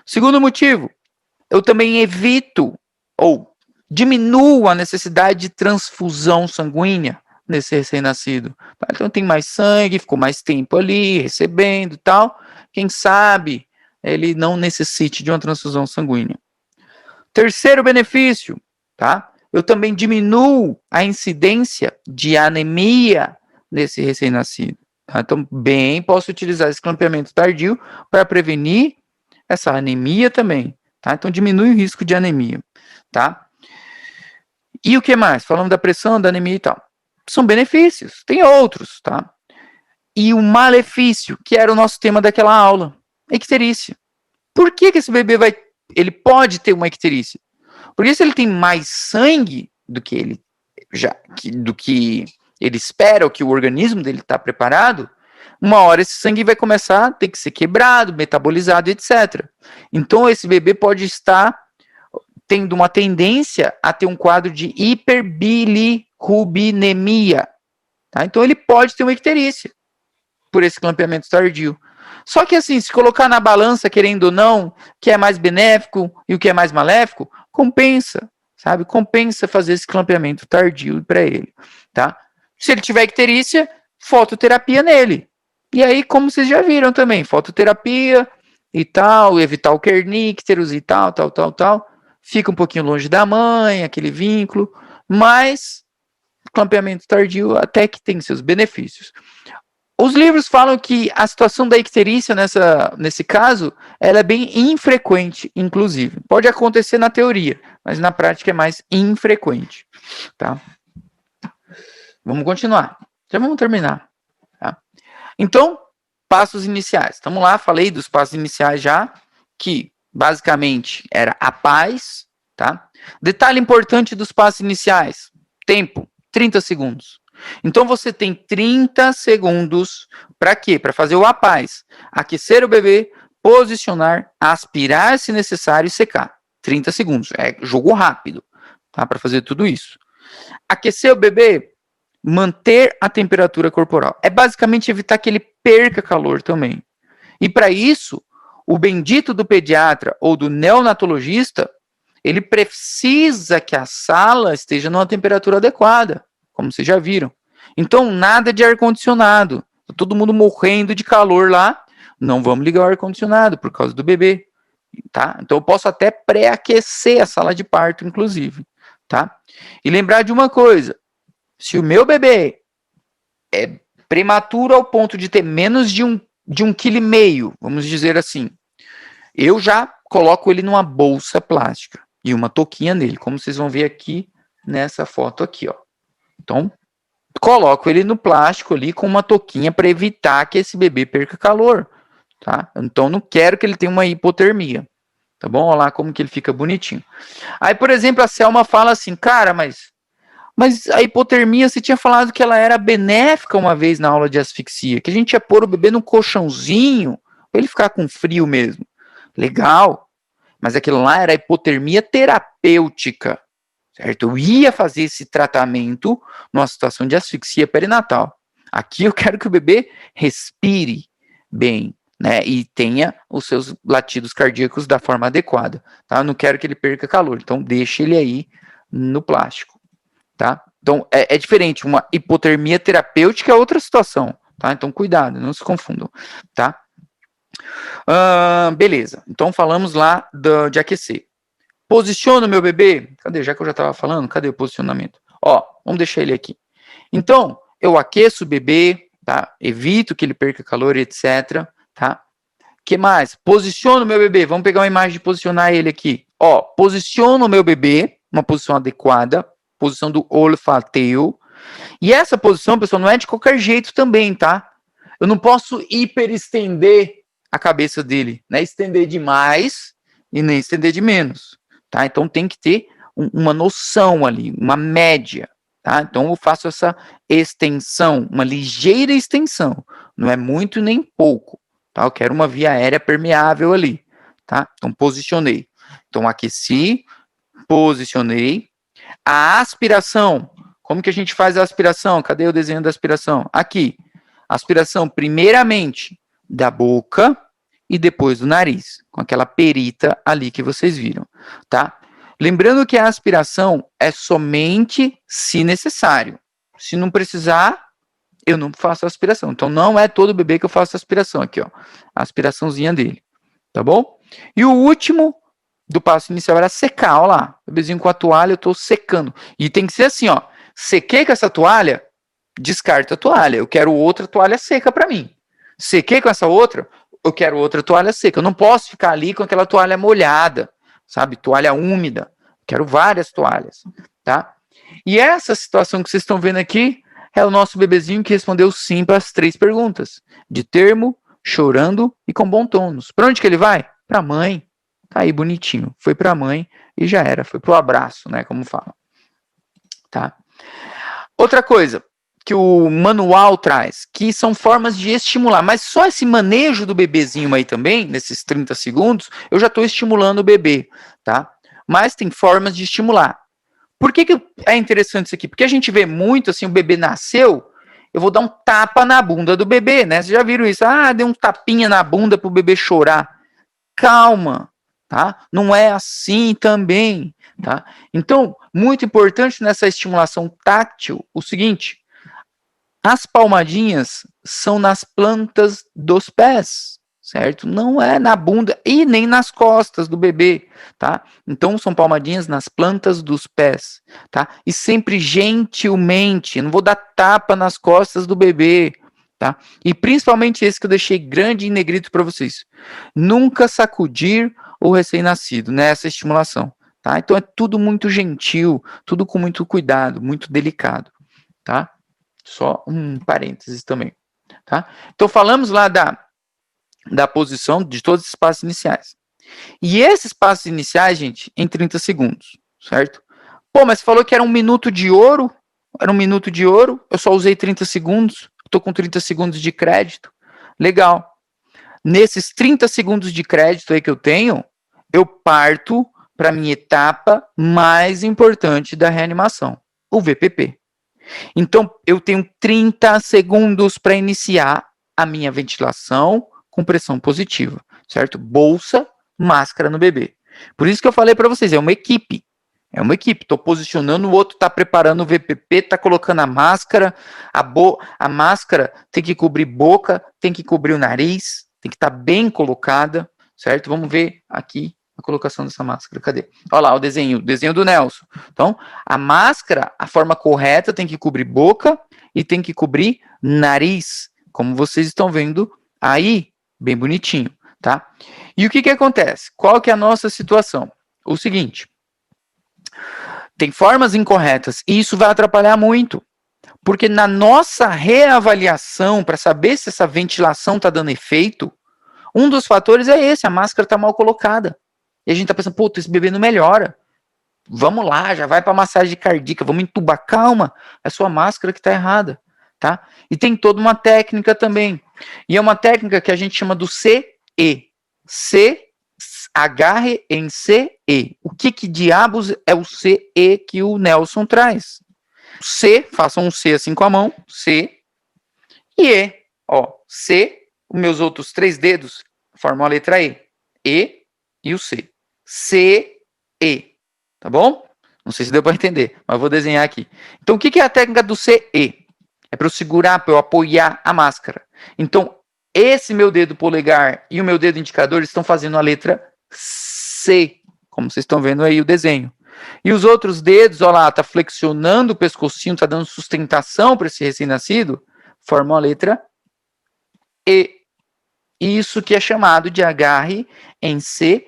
Segundo motivo, eu também evito ou diminuo a necessidade de transfusão sanguínea nesse recém-nascido. Então tem mais sangue, ficou mais tempo ali recebendo e tal. Quem sabe ele não necessite de uma transfusão sanguínea. Terceiro benefício, tá? Eu também diminuo a incidência de anemia nesse recém-nascido. Tá? Então, bem, posso utilizar esse clampeamento tardio para prevenir essa anemia também, tá? Então, diminui o risco de anemia, tá? E o que mais? Falando da pressão, da anemia e tal. São benefícios, tem outros, tá? E o malefício, que era o nosso tema daquela aula, icterícia. Por que esse bebê ele pode ter uma icterícia? Porque se ele tem mais sangue do que ele espera, ou que o organismo dele está preparado, uma hora esse sangue vai começar a ter que ser quebrado, metabolizado, etc. Então esse bebê pode estar tendo uma tendência a ter um quadro de hiperbilirrubinemia. Tá? Então ele pode ter uma icterícia por esse clampeamento tardio. Só que assim, se colocar na balança, querendo ou não, o que é mais benéfico e o que é mais maléfico, compensa, sabe? Compensa fazer esse clampeamento tardio para ele, tá? Se ele tiver icterícia, fototerapia nele. E aí, como vocês já viram também, fototerapia e tal, evitar o kernícteros e tal. Fica um pouquinho longe da mãe, aquele vínculo, mas clampeamento tardio até que tem seus benefícios. Os livros falam que a situação da icterícia nesse caso, ela é bem infrequente, inclusive. Pode acontecer na teoria, mas na prática é mais infrequente, tá? Vamos continuar. Já vamos terminar, tá? Então, passos iniciais. Vamos lá, falei dos passos iniciais já, que basicamente era a paz, tá? Detalhe importante dos passos iniciais: tempo, 30 segundos. Então você tem 30 segundos para quê? Para fazer o a paz, aquecer o bebê, posicionar, aspirar se necessário e secar. 30 segundos, é jogo rápido, tá? Para fazer tudo isso. Aquecer o bebê, manter a temperatura corporal. É basicamente evitar que ele perca calor também. E para isso, o bendito do pediatra ou do neonatologista, ele precisa que a sala esteja numa temperatura adequada, como vocês já viram. Então, nada de ar-condicionado. Tá todo mundo morrendo de calor lá. Não vamos ligar o ar-condicionado por causa do bebê, tá? Então, eu posso até pré-aquecer a sala de parto, inclusive, tá? E lembrar de uma coisa: se o meu bebê é prematuro ao ponto de ter menos de 1,5 kg, vamos dizer assim, eu já coloco ele numa bolsa plástica e uma touquinha nele, como vocês vão ver aqui nessa foto aqui, ó. Então, coloco ele no plástico ali com uma touquinha para evitar que esse bebê perca calor, tá? Então, não quero que ele tenha uma hipotermia, tá bom? Olha lá como que ele fica bonitinho. Aí, por exemplo, a Selma fala assim: cara, mas a hipotermia, você tinha falado que ela era benéfica uma vez na aula de asfixia, que a gente ia pôr o bebê num colchãozinho para ele ficar com frio mesmo. Legal, mas aquilo lá era hipotermia terapêutica, certo? Eu ia fazer esse tratamento numa situação de asfixia perinatal. Aqui eu quero que o bebê respire bem, né? E tenha os seus latidos cardíacos da forma adequada, tá? Eu não quero que ele perca calor, então deixa ele aí no plástico. Tá? Então, é diferente. Uma hipotermia terapêutica é outra situação, tá? Então, cuidado, não se confundam, tá? Beleza. Então, falamos lá de aquecer. Posiciono meu bebê. Cadê? Já que eu já estava falando, cadê o posicionamento? Ó, vamos deixar ele aqui. Então, eu aqueço o bebê, tá? Evito que ele perca calor, etc, tá? Que mais? Posiciono meu bebê. Vamos pegar uma imagem de posicionar ele aqui. Ó, posiciono o meu bebê, uma posição adequada, posição do olfateio. E essa posição, pessoal, não é de qualquer jeito também, tá? Eu não posso hiperestender a cabeça dele, né? Estender demais e nem estender de menos, tá? Então tem que ter uma noção ali, uma média, tá? Então eu faço essa extensão, uma ligeira extensão, não é muito nem pouco, tá? Eu quero uma via aérea permeável ali, tá? Então posicionei. Então aqueci, posicionei. A aspiração, como que a gente faz a aspiração? Cadê o desenho da aspiração? Aqui, aspiração primeiramente da boca e depois do nariz, com aquela perita ali que vocês viram, tá? Lembrando que a aspiração é somente se necessário. Se não precisar, eu não faço aspiração. Então não é todo bebê que eu faço aspiração aqui, ó. A aspiraçãozinha dele, tá bom? E o último do passo inicial era secar, ó lá, o bebezinho com a toalha, eu tô secando. E tem que ser assim, ó, sequei com essa toalha, descarta a toalha, eu quero outra toalha seca para mim. Sequei com essa outra, eu quero outra toalha seca. Eu não posso ficar ali com aquela toalha molhada, sabe, toalha úmida. Eu quero várias toalhas, tá? E essa situação que vocês estão vendo aqui é o nosso bebezinho que respondeu sim para as 3 perguntas, de termo, chorando e com bom tônus. Para onde que ele vai? Para a mãe. Tá aí bonitinho, foi para a mãe e já era, foi pro abraço, né, como fala, tá? Outra coisa que o manual traz, que são formas de estimular, mas só esse manejo do bebezinho aí também, nesses 30 segundos, eu já estou estimulando o bebê, tá? Mas tem formas de estimular. Por que é interessante isso aqui? Porque a gente vê muito, assim, o bebê nasceu eu vou dar um tapa na bunda do bebê, né? Vocês já viram isso? Ah, dei um tapinha na bunda pro bebê chorar. Calma, tá? Não é assim também, tá? Então, muito importante nessa estimulação táctil, o seguinte: as palmadinhas são nas plantas dos pés, certo? Não é na bunda e nem nas costas do bebê, tá? Então, são palmadinhas nas plantas dos pés, tá? E sempre gentilmente, não vou dar tapa nas costas do bebê, tá? E principalmente esse que eu deixei grande em negrito para vocês. Nunca sacudir o recém-nascido nessa estimulação, tá? Então, é tudo muito gentil, tudo com muito cuidado, muito delicado, tá? Só um parênteses também, tá? Então, falamos lá da posição de todos os passos iniciais. E esses passos iniciais, gente, em 30 segundos, certo? Pô, mas você falou que era 1 minuto de ouro? Era 1 minuto de ouro? Eu só usei 30 segundos? Estou com 30 segundos de crédito? Legal. Nesses 30 segundos de crédito aí que eu tenho, eu parto para a minha etapa mais importante da reanimação, o VPP. Então, eu tenho 30 segundos para iniciar a minha ventilação com pressão positiva, certo? Bolsa, máscara no bebê. Por isso que eu falei para vocês, é uma equipe. É uma equipe. Estou posicionando, o outro está preparando o VPP, está colocando a máscara. A máscara tem que cobrir boca, tem que cobrir o nariz, tem que estar bem colocada, certo? Vamos ver aqui a colocação dessa máscara. Cadê? Olha lá o desenho do Nelson. Então, a máscara, a forma correta tem que cobrir boca e tem que cobrir nariz, como vocês estão vendo aí, bem bonitinho, tá? E o que acontece? Qual que é a nossa situação? O seguinte, tem formas incorretas e isso vai atrapalhar muito, porque na nossa reavaliação, para saber se essa ventilação está dando efeito, um dos fatores é esse, a máscara está mal colocada. E a gente tá pensando, puta, esse bebê não melhora. Vamos lá, já vai para massagem cardíaca, vamos entubar. Calma, é sua máscara que tá errada, tá? E tem toda uma técnica também. E é uma técnica que a gente chama do CE. Agarre em CE. O que diabos é o CE que o Nelson traz? C, façam um C assim com a mão, C e E. Ó, C, os meus outros 3 dedos formam a letra E. E o C. CE. Tá bom? Não sei se deu para entender, mas vou desenhar aqui. Então, o que é a técnica do CE? É para eu segurar, para eu apoiar a máscara. Então, esse meu dedo polegar e o meu dedo indicador estão fazendo a letra C, como vocês estão vendo aí o desenho. E os outros dedos, olha lá, tá flexionando o pescocinho, tá dando sustentação para esse recém-nascido, formam a letra E. Isso que é chamado de agarre em CE.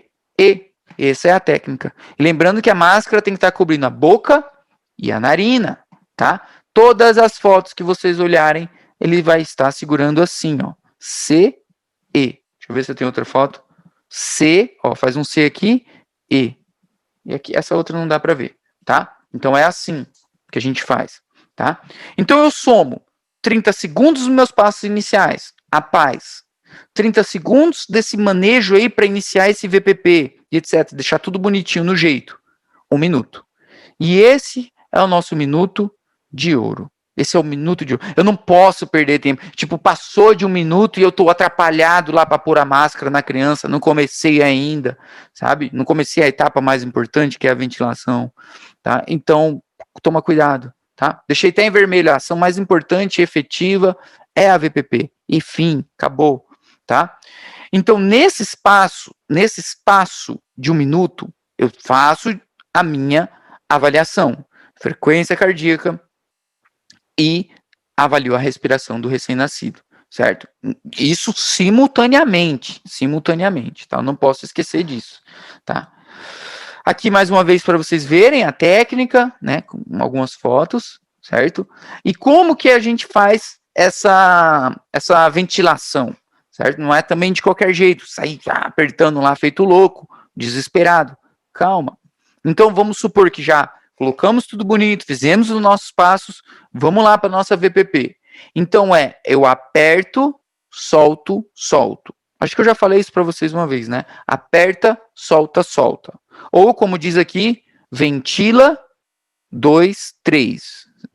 Essa é a técnica. E lembrando que a máscara tem que estar cobrindo a boca e a narina, tá? Todas as fotos que vocês olharem, ele vai estar segurando assim, ó. CE. Deixa eu ver se eu tenho outra foto. C, ó, faz um C aqui, E. E aqui, essa outra não dá para ver, tá? Então é assim que a gente faz, tá? Então eu somo 30 segundos dos meus passos iniciais, a paz. 30 segundos desse manejo aí para iniciar esse VPP, etc. Deixar tudo bonitinho no jeito. 1 minuto. E esse é o nosso minuto de ouro. Esse é o minuto de ouro. Eu não posso perder tempo. Tipo, passou de 1 minuto e eu tô atrapalhado lá para pôr a máscara na criança. Não comecei ainda, sabe? Não comecei a etapa mais importante, que é a ventilação, tá? Então, toma cuidado, tá? Deixei até em vermelho. A ação mais importante e efetiva é a VPP. E fim, acabou, tá? Então, nesse espaço de 1 minuto, eu faço a minha avaliação. Frequência cardíaca, e avalio a respiração do recém-nascido, certo? Isso simultaneamente, tá? Eu não posso esquecer disso, tá? Aqui mais uma vez para vocês verem a técnica, né, com algumas fotos, certo? E como que a gente faz essa ventilação, certo? Não é também de qualquer jeito, sair apertando lá feito louco, desesperado. Calma. Então vamos supor que já colocamos tudo bonito, fizemos os nossos passos, vamos lá para a nossa VPP. Então eu aperto, solto, solto. Acho que eu já falei isso para vocês uma vez, né? Aperta, solta, solta. Ou como diz aqui, ventila, 2, 3.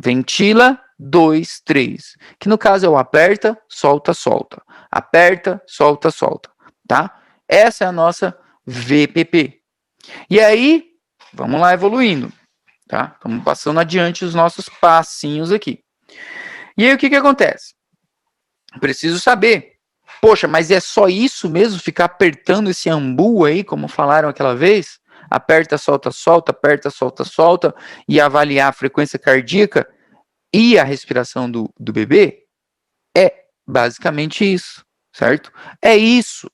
Ventila, 2, 3. Que no caso é o aperta, solta, solta. Aperta, solta, solta. Tá? Essa é a nossa VPP. E aí, vamos lá evoluindo. Tá? Estamos passando adiante os nossos passinhos aqui. E aí o que acontece? Preciso saber. Poxa, mas é só isso mesmo? Ficar apertando esse ambu aí, como falaram aquela vez? Aperta, solta, solta, aperta, solta, solta, e avaliar a frequência cardíaca e a respiração do bebê? É basicamente isso, certo? É isso,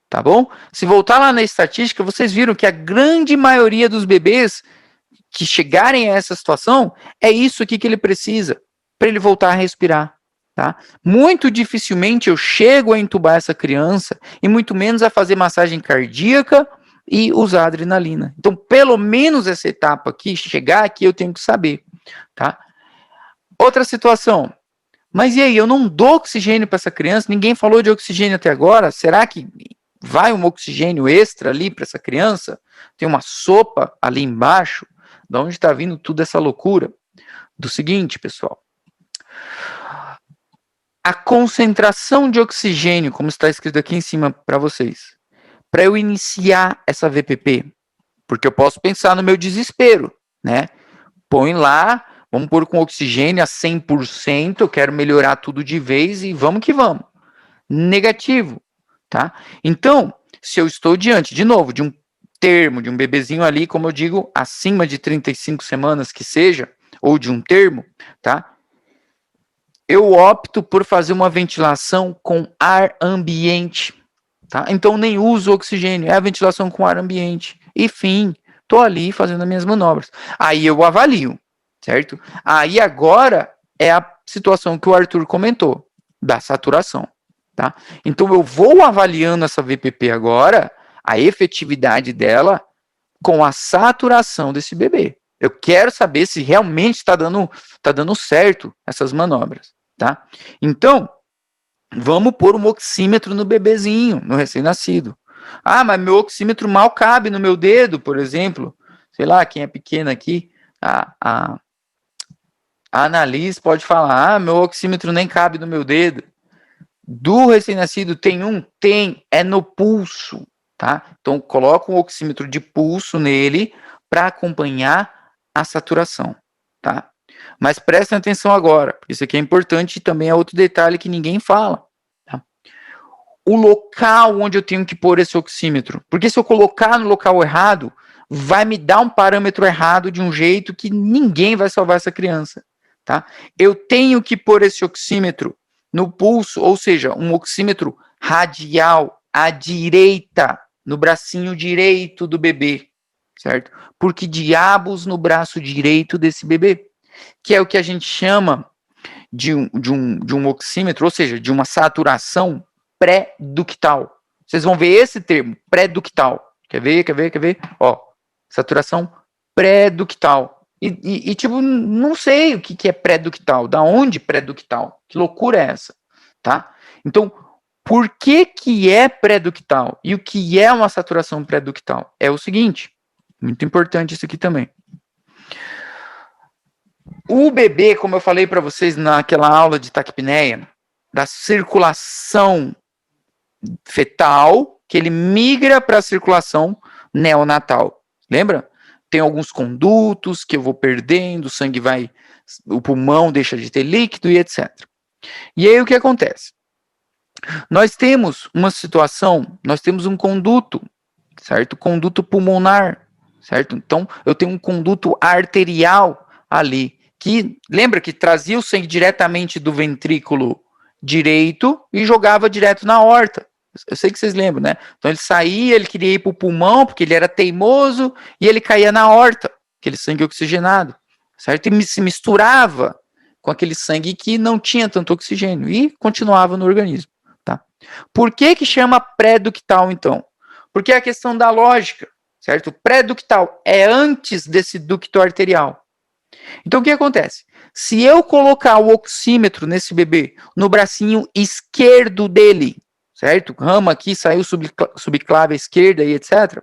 tá bom? Se voltar lá na estatística, vocês viram que a grande maioria dos bebês que chegarem a essa situação, é isso aqui que ele precisa, para ele voltar a respirar. Tá? Muito dificilmente eu chego a entubar essa criança e muito menos a fazer massagem cardíaca e usar adrenalina. Então, pelo menos essa etapa aqui, chegar aqui, eu tenho que saber. Tá? Outra situação. Mas e aí, eu não dou oxigênio para essa criança? Ninguém falou de oxigênio até agora? Será que vai um oxigênio extra ali para essa criança? Tem uma sopa ali embaixo? De onde está vindo toda essa loucura? Do seguinte, pessoal. A concentração de oxigênio, como está escrito aqui em cima para vocês, para eu iniciar essa VPP, porque eu posso pensar no meu desespero, né? Põe lá, vamos pôr com oxigênio a 100%, eu quero melhorar tudo de vez e vamos que vamos. Negativo, tá? Então, se eu estou diante, de novo, de um termo, de um bebezinho ali, como eu digo, acima de 35 semanas que seja, ou de um termo, tá? Eu opto por fazer uma ventilação com ar ambiente, tá? Então nem uso oxigênio, é a ventilação com ar ambiente. E fim, tô ali fazendo as minhas manobras. Aí eu avalio, certo? Aí agora é a situação que o Arthur comentou, da saturação, tá? Então eu vou avaliando essa VPP agora, a efetividade dela com a saturação desse bebê. Eu quero saber se realmente está dando certo essas manobras, tá? Então, vamos pôr um oxímetro no bebezinho, no recém-nascido. Ah, mas meu oxímetro mal cabe no meu dedo, por exemplo. Sei lá, quem é pequeno aqui, a Annalise pode falar, meu oxímetro nem cabe no meu dedo. Do recém-nascido tem um? Tem, é no pulso, tá? Então, coloca um oxímetro de pulso nele para acompanhar a saturação, tá? Mas prestem atenção agora, porque isso aqui é importante e também é outro detalhe que ninguém fala, tá? O local onde eu tenho que pôr esse oxímetro, porque se eu colocar no local errado, vai me dar um parâmetro errado de um jeito que ninguém vai salvar essa criança, tá? Eu tenho que pôr esse oxímetro no pulso, ou seja, um oxímetro radial à direita, no bracinho direito do bebê, certo? Porque diabos no braço direito desse bebê, que é o que a gente chama de um oxímetro, ou seja, de uma saturação pré-ductal. Vocês vão ver esse termo, pré-ductal. Quer ver? Ó, saturação pré-ductal. E tipo, não sei o que é pré-ductal, da onde pré-ductal? Que loucura é essa, tá? Então, por que é pré-ductal? E o que é uma saturação pré-ductal? É o seguinte, muito importante isso aqui também. O bebê, como eu falei para vocês naquela aula de taquipneia, da circulação fetal, que ele migra para a circulação neonatal. Lembra? Tem alguns condutos que eu vou perdendo, o sangue vai, o pulmão deixa de ter líquido e etc. E aí o que acontece? Nós temos uma situação, nós temos um conduto, certo? Conduto pulmonar, certo? Então, eu tenho um conduto arterial ali, que, lembra que trazia o sangue diretamente do ventrículo direito e jogava direto na aorta. Eu sei que vocês lembram, né? Então ele saía, ele queria ir para o pulmão, porque ele era teimoso, e ele caía na aorta, aquele sangue oxigenado, certo? E se misturava com aquele sangue que não tinha tanto oxigênio, e continuava no organismo, tá? Por que chama pré-ductal, então? Porque é a questão da lógica, certo? Pré-ductal é antes desse ducto arterial. Então o que acontece? Se eu colocar o oxímetro nesse bebê no bracinho esquerdo dele, certo? Rama aqui, saiu subclave à esquerda e etc.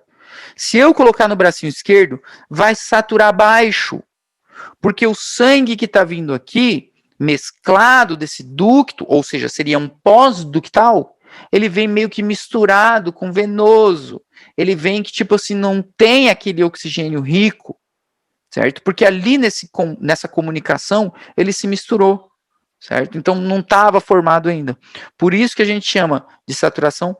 Se eu colocar no bracinho esquerdo, vai saturar baixo, porque o sangue que está vindo aqui mesclado desse ducto, ou seja, seria um pós-ductal, ele vem meio que misturado com venoso. Ele vem que, tipo assim, não tem aquele oxigênio rico, certo? Porque ali nessa comunicação, ele se misturou, certo? Então, não estava formado ainda. Por isso que a gente chama de saturação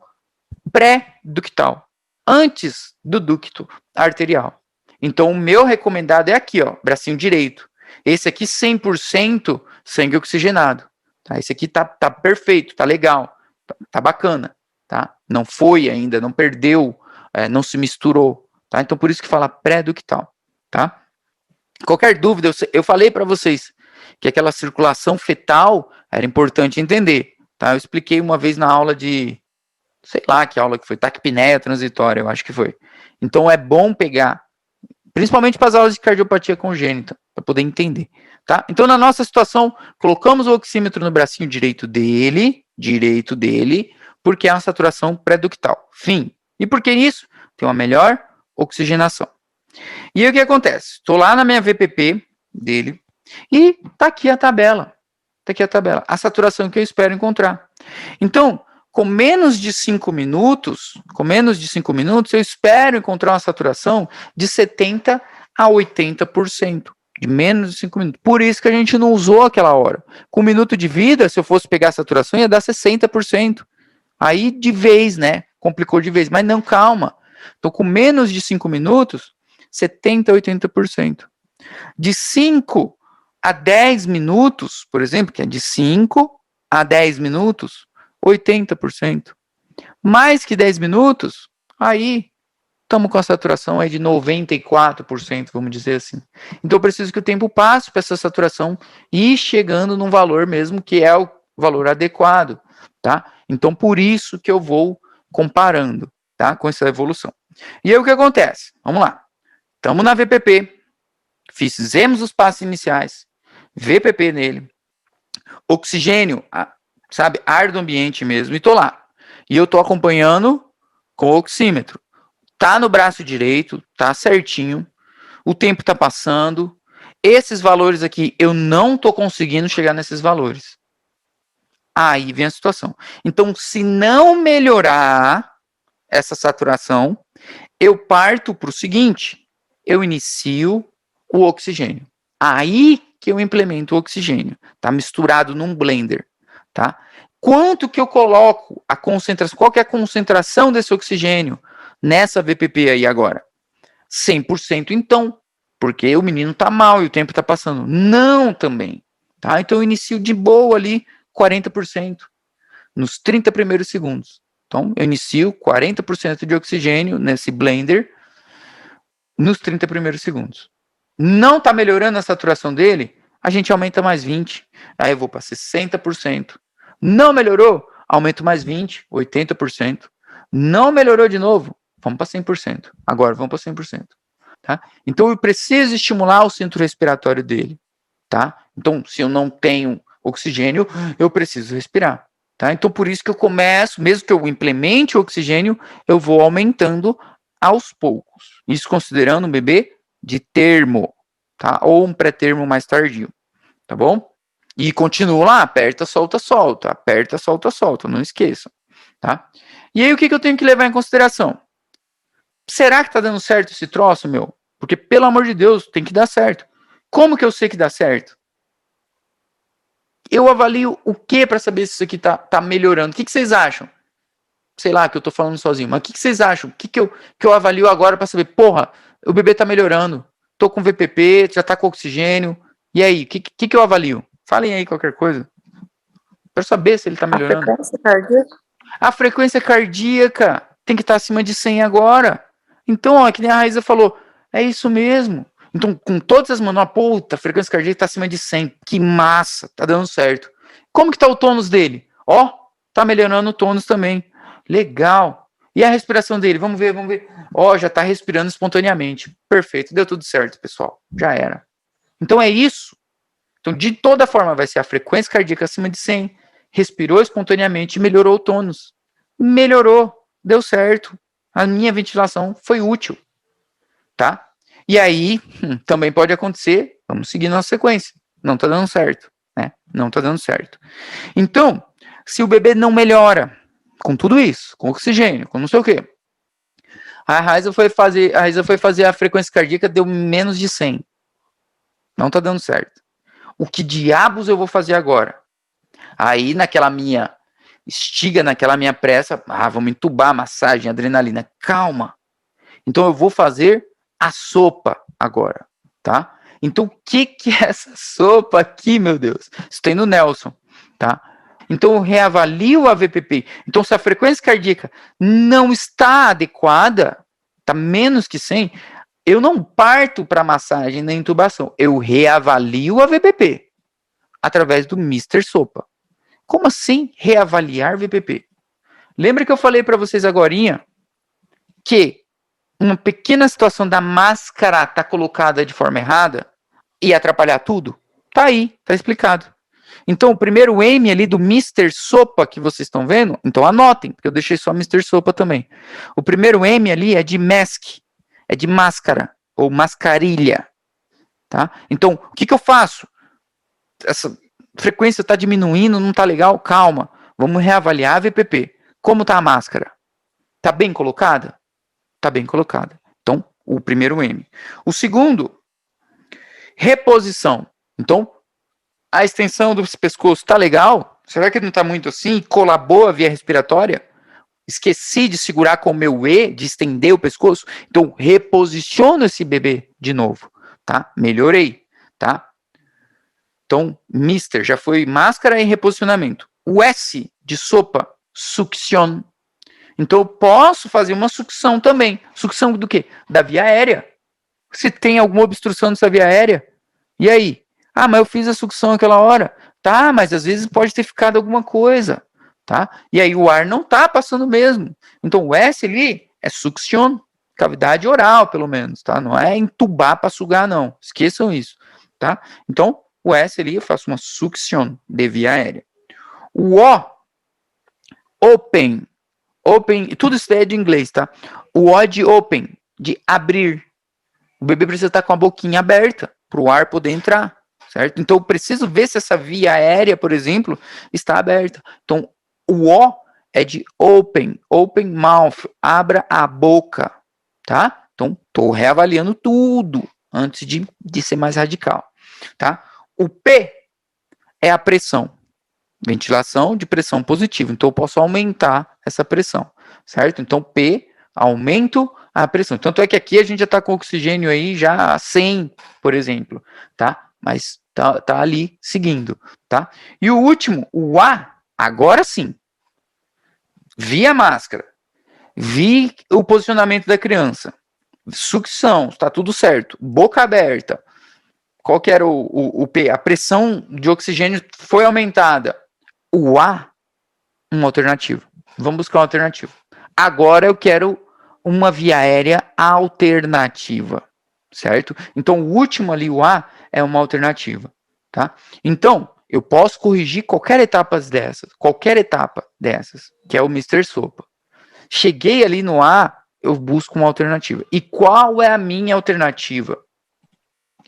pré-ductal, antes do ducto arterial. Então, o meu recomendado é aqui, ó, bracinho direito. Esse aqui, 100% sangue oxigenado. Tá? Esse aqui tá perfeito, tá legal, tá bacana. Tá? Não foi ainda, não perdeu, não se misturou. Tá? Então, por isso que fala pré-ductal. Tá? Qualquer dúvida, eu falei para vocês que aquela circulação fetal era importante entender. Tá? Eu expliquei uma vez na aula de, sei lá que aula que foi, taquipneia transitória, eu acho que foi. Então, é bom pegar, principalmente para as aulas de cardiopatia congênita, para poder entender, tá? Então, na nossa situação, colocamos o oxímetro no bracinho direito dele, porque é uma saturação pré-ductal. Fim. E por que isso? Tem uma melhor oxigenação. E aí o que acontece? Estou lá na minha VPP dele e tá aqui a tabela. Tá aqui a tabela. A saturação que eu espero encontrar. Então, com menos de 5 minutos, eu espero encontrar uma saturação de 70% a 80%, de menos de 5 minutos. Por isso que a gente não usou aquela hora. Com 1 minuto de vida, se eu fosse pegar a saturação, ia dar 60%. Aí, de vez, né? Complicou de vez. Mas não, calma. Então, com menos de 5 minutos, 70% a 80%. De 5 a 10 minutos, por exemplo, que é de 5 a 10 minutos, 80%. Mais que 10 minutos, aí estamos com a saturação aí de 94%, vamos dizer assim. Então eu preciso que o tempo passe para essa saturação ir chegando num valor mesmo que é o valor adequado, tá? Então por isso que eu vou comparando, tá? Com essa evolução. E aí o que acontece? Vamos lá. Estamos na VPP, fizemos os passos iniciais, VPP nele, oxigênio, sabe, ar do ambiente mesmo, e tô lá. E eu tô acompanhando com o oxímetro. Tá no braço direito, tá certinho, o tempo tá passando, esses valores aqui, eu não tô conseguindo chegar nesses valores. Aí vem a situação. Então, se não melhorar essa saturação, eu parto para o seguinte, eu inicio o oxigênio. Aí que eu implemento o oxigênio, tá misturado num blender, tá? Quanto que eu coloco a concentração, qual que é a concentração desse oxigênio nessa VPP aí agora? 100% então, porque o menino tá mal e o tempo tá passando. Não também, tá? Então eu inicio de boa ali 40%, nos 30 primeiros segundos. Então eu inicio 40% de oxigênio nesse blender nos 30 primeiros segundos. Não está melhorando a saturação dele, a gente aumenta mais 20%. Aí eu vou para 60%. Não melhorou, aumento mais 20%, 80%. Não melhorou de novo, vamos para 100%. Agora vamos para 100%. Tá? Então eu preciso estimular o centro respiratório dele. Tá? Então, se eu não tenho oxigênio, eu preciso respirar. Tá? Então, por isso que eu começo, mesmo que eu implemente o oxigênio, eu vou aumentando aos poucos. Isso considerando um bebê de termo, tá? Ou um pré-termo mais tardio, tá bom? E continua lá, aperta, solta, solta, aperta, solta, solta, não esqueçam, tá? E aí o que eu tenho que levar em consideração? Será que tá dando certo esse troço, meu? Porque, pelo amor de Deus, tem que dar certo. Como que eu sei que dá certo? Eu avalio o que para saber se isso aqui tá melhorando? O que vocês acham? Sei lá, que eu tô falando sozinho, mas o que vocês acham? O que eu avalio agora para saber? Porra, o bebê tá melhorando. Tô com VPP, já tá com oxigênio. E aí, o que eu avalio? Falem aí qualquer coisa. Quero saber se ele tá melhorando. A frequência cardíaca? A frequência cardíaca tem que estar acima de 100 agora. Então, ó, que nem a Raíza falou, é isso mesmo. Então, com todas as mãos, puta, a frequência cardíaca tá acima de 100. Que massa, tá dando certo. Como que tá o tônus dele? Ó, tá melhorando o tônus também. Legal. E a respiração dele? Vamos ver. Ó, já tá respirando espontaneamente. Perfeito, deu tudo certo, pessoal. Já era. Então é isso. Então, de toda forma, vai ser a frequência cardíaca acima de 100. Respirou espontaneamente e melhorou o tônus. Melhorou, deu certo. A minha ventilação foi útil. Tá? E aí, também pode acontecer, vamos seguir nossa sequência. Não tá dando certo. né? Não tá dando certo. Então, se o bebê não melhora com tudo isso, com oxigênio, com não sei o quê, a Raíssa foi fazer a frequência cardíaca, deu menos de 100. Não tá dando certo. O que diabos eu vou fazer agora? Aí, naquela minha pressa, vamos entubar, massagem, adrenalina. Calma. Então, eu vou fazer a sopa agora, tá? Então, o que é essa sopa aqui, meu Deus? Isso tem no Nelson, tá? Então, eu reavalio a VPP. Então, se a frequência cardíaca não está adequada, está menos que 100, eu não parto para massagem na intubação. Eu reavalio a VPP através do Mr. Sopa. Como assim reavaliar VPP? Lembra que eu falei para vocês agorinha que uma pequena situação da máscara tá colocada de forma errada e atrapalhar tudo? Tá aí, tá explicado. Então, o primeiro M ali do Mr. Sopa que vocês estão vendo, então anotem, porque eu deixei só Mr. Sopa também. O primeiro M ali é de mask, é de máscara, ou mascarilha, tá? Então, o que eu faço? Essa frequência está diminuindo, não tá legal? Calma, vamos reavaliar a VPP. Como tá a máscara? Tá bem colocada? Tá bem colocada. Então, o primeiro M. O segundo, reposição. Então, a extensão do pescoço tá legal? Será que não tá muito assim? Colabou a via respiratória? Esqueci de segurar com o meu E, de estender o pescoço? Então, reposiciono esse bebê de novo, tá? Melhorei, tá? Então, Mister, já foi máscara e reposicionamento. O S de sopa, succion. Então, eu posso fazer uma sucção também. Sucção do quê? Da via aérea. Se tem alguma obstrução nessa via aérea, e aí? Mas eu fiz a sucção aquela hora. Tá, mas às vezes pode ter ficado alguma coisa, tá? E aí o ar não tá passando mesmo. Então, o S ali é succion, cavidade oral, pelo menos, tá? Não é entubar para sugar, não. Esqueçam isso, tá? Então, o S ali eu faço uma succion de via aérea. O O, open, tudo isso é de inglês, tá? O O de open, de abrir. O bebê precisa estar com a boquinha aberta para o ar poder entrar, certo? Então eu preciso ver se essa via aérea, por exemplo, está aberta. Então o O é de open mouth, abra a boca, tá? Então estou reavaliando tudo antes de ser mais radical, tá? O P é a pressão. Ventilação de pressão positiva. Então, eu posso aumentar essa pressão, certo? Então, P, aumento a pressão. Tanto é que aqui a gente já está com oxigênio aí já a 100, por exemplo, tá? Mas tá ali seguindo, tá? E o último, o A, agora sim. Vi a máscara. Vi o posicionamento da criança. Sucção, está tudo certo. Boca aberta. Qual que era o P? A pressão de oxigênio foi aumentada. O A, uma alternativa. Vamos buscar uma alternativa. Agora eu quero uma via aérea alternativa, certo? Então, o último ali, o A, é uma alternativa, tá? Então, eu posso corrigir qualquer etapa dessas, que é o Mr. Sopa. Cheguei ali no A, eu busco uma alternativa. E qual é a minha alternativa?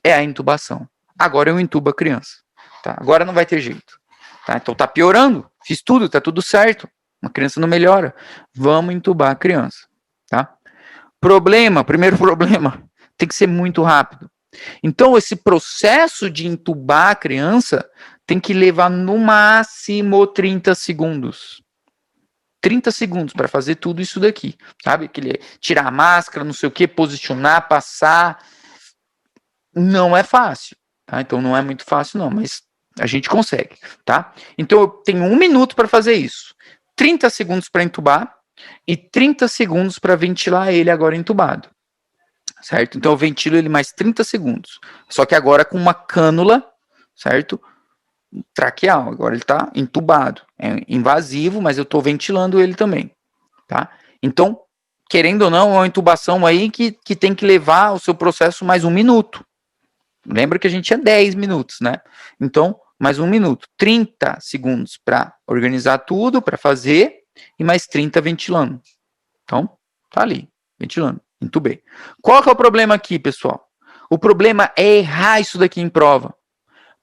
É a intubação. Agora eu intubo a criança, tá? Agora não vai ter jeito. Tá? Então tá piorando, fiz tudo, tá tudo certo. Uma criança não melhora. Vamos intubar a criança, tá? Primeiro problema, tem que ser muito rápido. Então esse processo de intubar a criança tem que levar no máximo 30 segundos. 30 segundos para fazer tudo isso daqui, sabe? Tirar a máscara, não sei o que, posicionar, passar. Não é fácil, tá? Então não é muito fácil não, mas a gente consegue, tá? Então eu tenho 1 minuto para fazer isso. 30 segundos para intubar e 30 segundos para ventilar ele agora entubado. Certo? Então eu ventilo ele mais 30 segundos. Só que agora com uma cânula, certo? Traqueal. Agora ele está entubado. É invasivo, mas eu estou ventilando ele também, tá? Então, querendo ou não, é uma intubação aí que tem que levar o seu processo mais 1 minuto. Lembra que a gente tinha 10 minutos, né? Então, mais 1 minuto. 30 segundos para organizar tudo, para fazer, e mais 30 ventilando. Então, tá ali, ventilando. Intubei. Qual que é o problema aqui, pessoal? O problema é errar isso daqui em prova.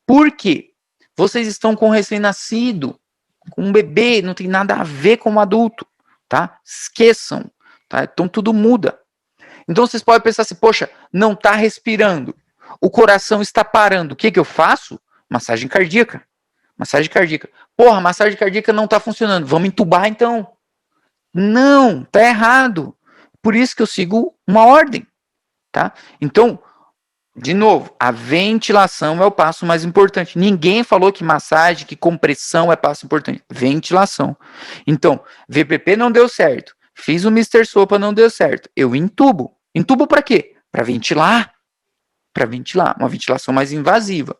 Por quê? Vocês estão com um recém-nascido, com um bebê, não tem nada a ver com um adulto, tá? Esqueçam, tá? Então tudo muda. Então vocês podem pensar assim, poxa, não está respirando, o coração está parando, o que eu faço? Massagem cardíaca. Massagem cardíaca. Porra, massagem cardíaca não está funcionando, vamos entubar então. Não, tá errado. Por isso que eu sigo uma ordem, tá? Então, de novo, a ventilação é o passo mais importante. Ninguém falou que massagem, que compressão é passo importante. Ventilação. Então, VPP não deu certo. Fiz o Mr. Sopa, não deu certo. Eu entubo. Entubo para quê? Para ventilar. Para ventilar. Uma ventilação mais invasiva.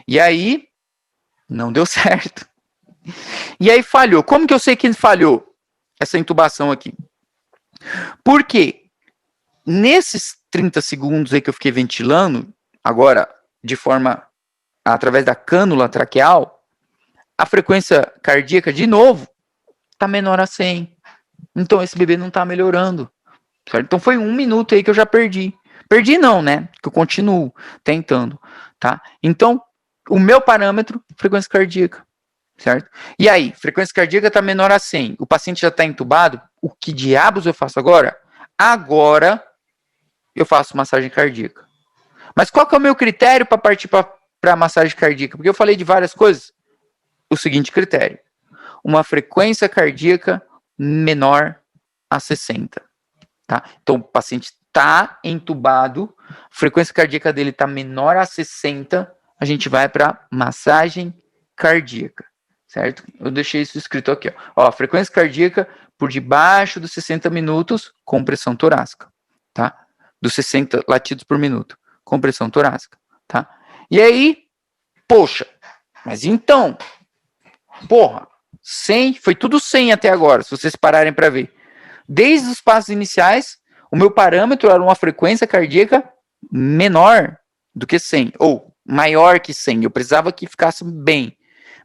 E aí, não deu certo. E aí falhou. Como que eu sei que falhou essa intubação aqui? Porque nesses 30 segundos aí que eu fiquei ventilando, agora de forma através da cânula traqueal, a frequência cardíaca de novo está menor a 100. Então esse bebê não está melhorando. Certo? Então foi 1 minuto aí que eu já perdi. Perdi não, né? Que eu continuo tentando, tá? Então o meu parâmetro, frequência cardíaca. Certo? E aí, frequência cardíaca está menor a 100. O paciente já está entubado. O que diabos eu faço agora? Agora eu faço massagem cardíaca. Mas qual que é o meu critério para partir para massagem cardíaca? Porque eu falei de várias coisas. O seguinte critério: uma frequência cardíaca menor a 60. Tá? Então o paciente está entubado, a frequência cardíaca dele está menor a 60, a gente vai para massagem cardíaca. Certo? Eu deixei isso escrito aqui. Ó, frequência cardíaca por debaixo dos 60 minutos, compressão torácica. Tá? Dos 60 latidos por minuto, compressão torácica. Tá? E aí, poxa, mas então, porra, 100, foi tudo 100 até agora, se vocês pararem para ver. Desde os passos iniciais, o meu parâmetro era uma frequência cardíaca menor do que 100, ou maior que 100, eu precisava que ficasse bem.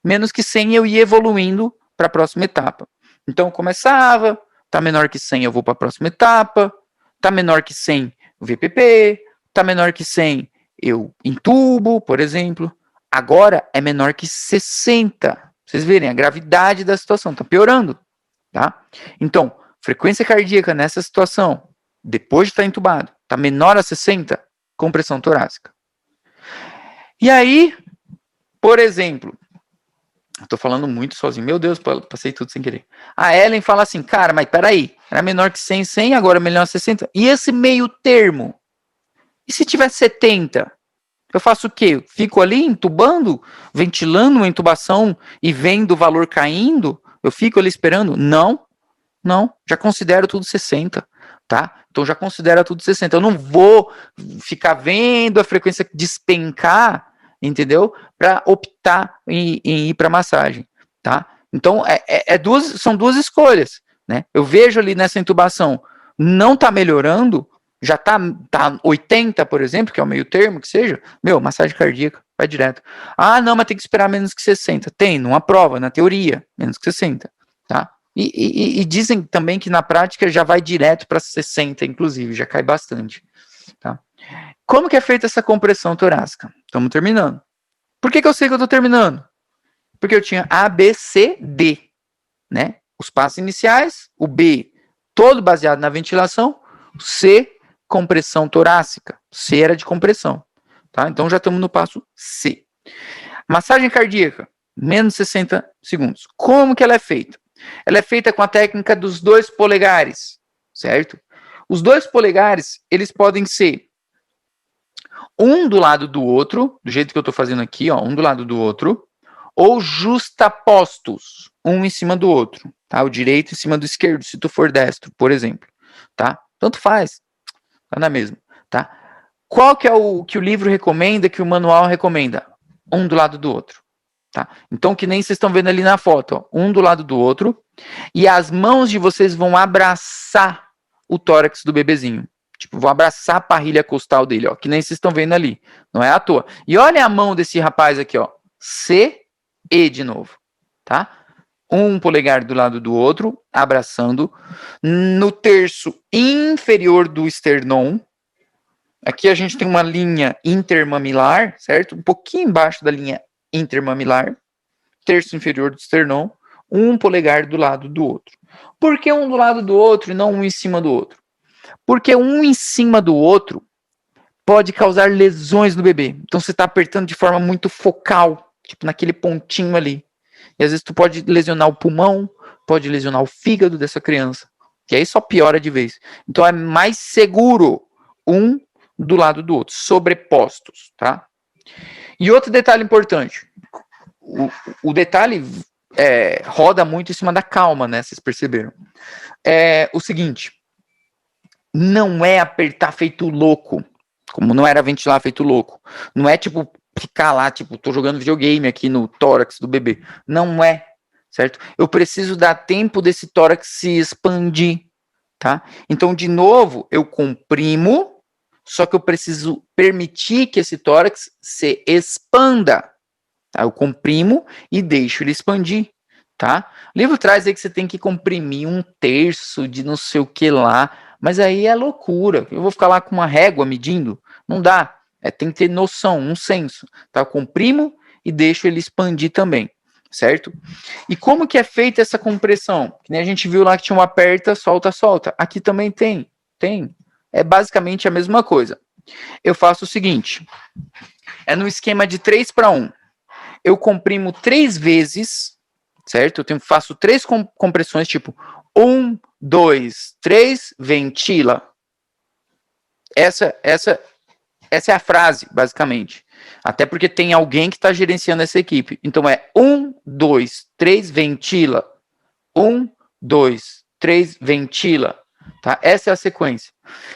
Menos que 100 eu ia evoluindo para a próxima etapa. Então começava, tá menor que 100 eu vou para a próxima etapa, tá menor que 100 VPP, tá menor que 100 eu entubo, por exemplo. Agora é menor que 60. Vocês verem a gravidade da situação, tá piorando, tá? Então, frequência cardíaca nessa situação, depois de estar entubado, tá menor a 60, compressão torácica. E aí, por exemplo, eu tô falando muito sozinho. Meu Deus, passei tudo sem querer. A Ellen fala assim, cara, mas peraí, era menor que 100, 100, agora é menor que 60. E esse meio termo? E se tiver 70? Eu faço o quê? Fico ali entubando, ventilando uma intubação e vendo o valor caindo? Eu fico ali esperando? Não, já considero tudo 60, tá? Então já considero tudo 60. Eu não vou ficar vendo a frequência despencar, entendeu? Para optar em ir para massagem, tá? Então são duas escolhas, né? Eu vejo ali nessa intubação, não está melhorando, já tá 80, por exemplo, que é o meio termo, que seja, massagem cardíaca, vai direto. Ah, não, mas tem que esperar menos que 60. Tem, numa prova, na teoria, menos que 60, tá? E dizem também que na prática já vai direto para 60, inclusive, já cai bastante, tá? Como que é feita essa compressão torácica? Estamos terminando. Por que eu sei que eu estou terminando? Porque eu tinha A, B, C, D, né? Os passos iniciais, o B, todo baseado na ventilação, o C, compressão torácica. C era de compressão, tá? Então já estamos no passo C. Massagem cardíaca, menos 60 segundos. Como que ela é feita? Ela é feita com a técnica dos 2 polegares, certo? Os 2 polegares, eles podem ser um do lado do outro, do jeito que eu estou fazendo aqui, ó, um do lado do outro, ou justapostos, um em cima do outro, tá? O direito em cima do esquerdo, se tu for destro, por exemplo, tá? Tanto faz, tá na mesma, tá? Qual que é o que o livro recomenda, que o manual recomenda? Um do lado do outro, tá? Então, que nem vocês estão vendo ali na foto, ó, um do lado do outro, e as mãos de vocês vão abraçar o tórax do bebezinho. Tipo, vou abraçar a parrilha costal dele, ó, que nem vocês estão vendo ali. Não é à toa. E olha a mão desse rapaz aqui, ó. C, E de novo, tá? Um polegar do lado do outro, abraçando. No terço inferior do esternão. Aqui a gente tem uma linha intermamilar, certo? Um pouquinho embaixo da linha intermamilar, terço inferior do esternão, um polegar do lado do outro. Por que um do lado do outro e não um em cima do outro? Porque um em cima do outro pode causar lesões no bebê. Então você está apertando de forma muito focal, tipo naquele pontinho ali. E às vezes tu pode lesionar o pulmão, pode lesionar o fígado dessa criança. E aí só piora de vez. Então é mais seguro um do lado do outro, sobrepostos, tá? E outro detalhe importante. O detalhe roda muito em cima da calma, né? Vocês perceberam. É o seguinte. Não é apertar feito louco. Como não era ventilar feito louco. Não é tipo ficar lá, tipo, tô jogando videogame aqui no tórax do bebê. Não é, certo? Eu preciso dar tempo desse tórax se expandir, tá? Então, de novo, eu comprimo, só que eu preciso permitir que esse tórax se expanda. Tá? Eu comprimo e deixo ele expandir, tá? O livro traz aí que você tem que comprimir 1/3 de não sei o que lá, mas aí é loucura. Eu vou ficar lá com uma régua medindo? Não dá. Tem que ter noção, um senso. Tá? Eu comprimo e deixo ele expandir também, certo? E como que é feita essa compressão? Que nem a gente viu lá que tinha um aperta, solta, solta. Aqui também tem. É basicamente a mesma coisa. Eu faço o seguinte. É no esquema de 3:1. Eu comprimo 3 vezes, certo? Faço 3 compressões, tipo 1, 2, 3, ventila. Essa é a frase, basicamente. Até porque tem alguém que está gerenciando essa equipe. Então é 1, 2, 3, ventila. 1, 2, 3, ventila. Tá? Essa é a sequência.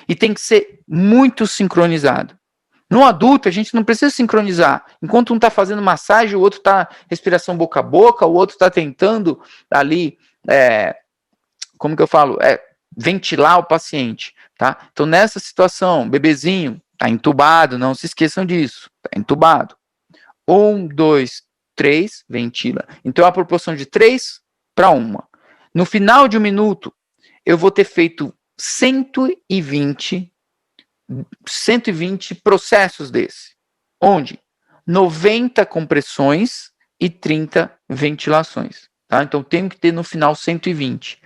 E tem que ser muito sincronizado. No adulto, a gente não precisa sincronizar. Enquanto um está fazendo massagem, o outro está respiração boca a boca, o outro está tentando ali, como que eu falo? Ventilar o paciente. Tá? Então, nessa situação, bebezinho está entubado, não se esqueçam disso. Está entubado. 1, 2, 3, ventila. Então, é a proporção de 3:1. No final de 1 minuto, eu vou ter feito 120 processos desse, onde 90 compressões e 30 ventilações, tá? Então tenho que ter no final 120,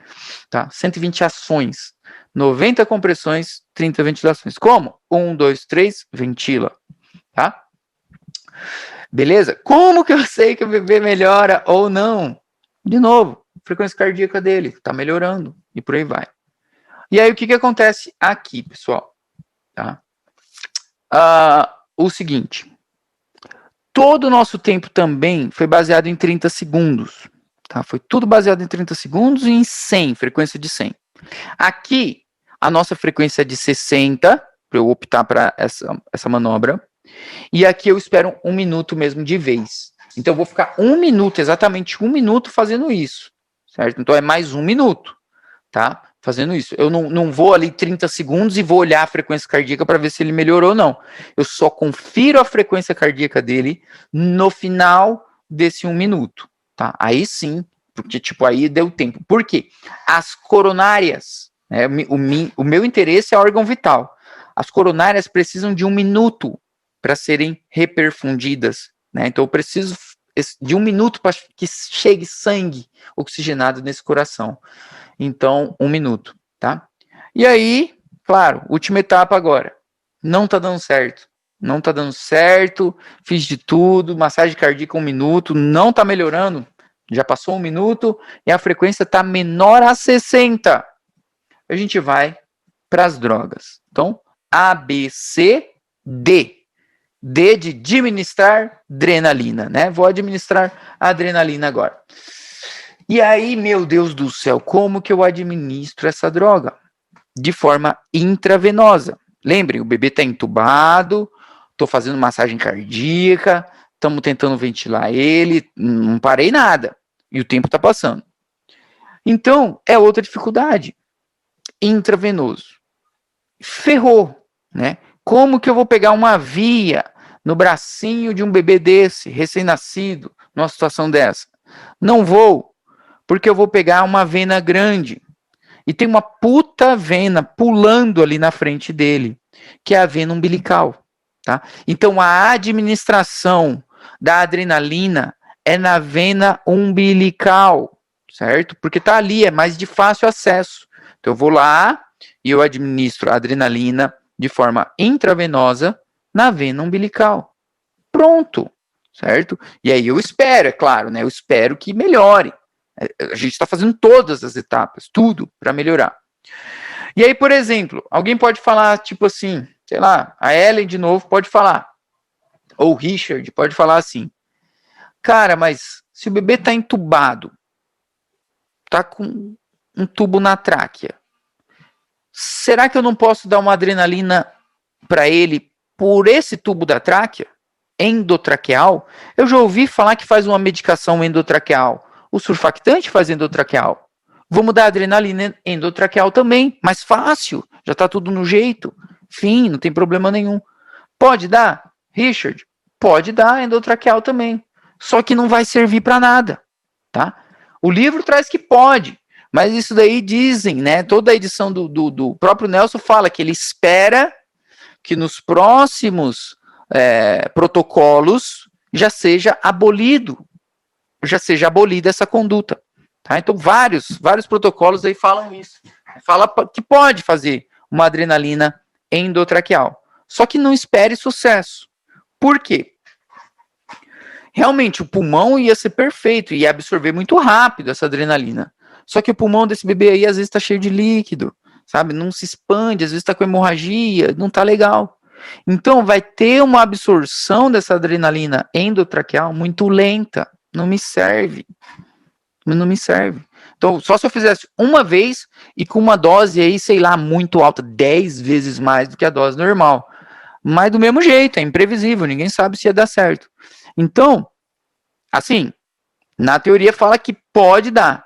tá? 120 ações, 90 compressões, 30 ventilações. Como? 1, 2, 3, ventila, tá? Beleza? Como que eu sei que o bebê melhora ou não? De novo, frequência cardíaca dele tá melhorando e por aí vai. E aí o que acontece aqui, pessoal? Tá? O seguinte, todo o nosso tempo também foi baseado em 30 segundos, tá? Foi tudo baseado em 30 segundos e em 100, frequência de 100. Aqui, a nossa frequência é de 60, para eu optar para essa manobra, e aqui eu espero 1 minuto mesmo de vez. Então eu vou ficar 1 minuto, exatamente 1 minuto fazendo isso, certo? Então é mais 1 minuto, tá? Fazendo isso. Eu não vou ali 30 segundos e vou olhar a frequência cardíaca para ver se ele melhorou ou não. Eu só confiro a frequência cardíaca dele no final desse 1 minuto, tá? Aí sim, porque tipo, aí deu tempo. Por quê? As coronárias, né, o meu interesse é órgão vital. As coronárias precisam de 1 minuto para serem reperfundidas, né? Então eu preciso de 1 minuto para que chegue sangue oxigenado nesse coração. Então, 1 minuto, tá? E aí, claro, última etapa agora. Não tá dando certo. Não tá dando certo, fiz de tudo, massagem cardíaca 1 minuto, não tá melhorando. Já passou 1 minuto e a frequência tá menor a 60. A gente vai para as drogas. Então, A, B, C, D. D de administrar adrenalina, né? Vou administrar a adrenalina agora. E aí, meu Deus do céu, como que eu administro essa droga? De forma intravenosa. Lembrem, o bebê está entubado, estou fazendo massagem cardíaca, estamos tentando ventilar ele, não parei nada. E o tempo está passando. Então, é outra dificuldade. Intravenoso. Ferrou, né? Como que eu vou pegar uma via no bracinho de um bebê desse, recém-nascido, numa situação dessa? Não vou. Porque eu vou pegar uma vena grande. E tem uma puta vena pulando ali na frente dele, que é a vena umbilical. Tá? Então, a administração da adrenalina é na vena umbilical, certo? Porque tá ali, é mais de fácil acesso. Então eu vou lá e eu administro a adrenalina de forma intravenosa na vena umbilical. Pronto, certo? E aí eu espero, é claro, né? Eu espero que melhore. A gente está fazendo todas as etapas, tudo para melhorar. E aí, por exemplo, alguém pode falar, tipo assim, sei lá, a Ellen de novo pode falar, ou o Richard pode falar assim, cara, mas se o bebê tá entubado, tá com um tubo na tráquea, será que eu não posso dar uma adrenalina para ele por esse tubo da tráquea? Endotraqueal? Eu já ouvi falar que faz uma medicação endotraqueal. O surfactante faz endotraqueal. Vamos dar adrenalina endotraqueal também, mais fácil, já está tudo no jeito. Fim, não tem problema nenhum. Pode dar? Richard? Pode dar endotraqueal também. Só que não vai servir para nada, tá? O livro traz que pode, mas isso daí dizem, né? Toda a edição do próprio Nelson fala que ele espera que nos próximos protocolos já seja abolida essa conduta. Tá? Então, vários protocolos aí falam isso. Fala que pode fazer uma adrenalina endotraqueal. Só que não espere sucesso. Por quê? Realmente, o pulmão ia ser perfeito, ia absorver muito rápido essa adrenalina. Só que o pulmão desse bebê aí, às vezes, está cheio de líquido, sabe? Não se expande, às vezes está com hemorragia, não está legal. Então, vai ter uma absorção dessa adrenalina endotraqueal muito lenta. Não me serve. Não me serve. Então, só se eu fizesse uma vez e com uma dose aí, sei lá, muito alta, 10 vezes mais do que a dose normal. Mas do mesmo jeito, é imprevisível, ninguém sabe se ia dar certo. Então, assim, na teoria fala que pode dar.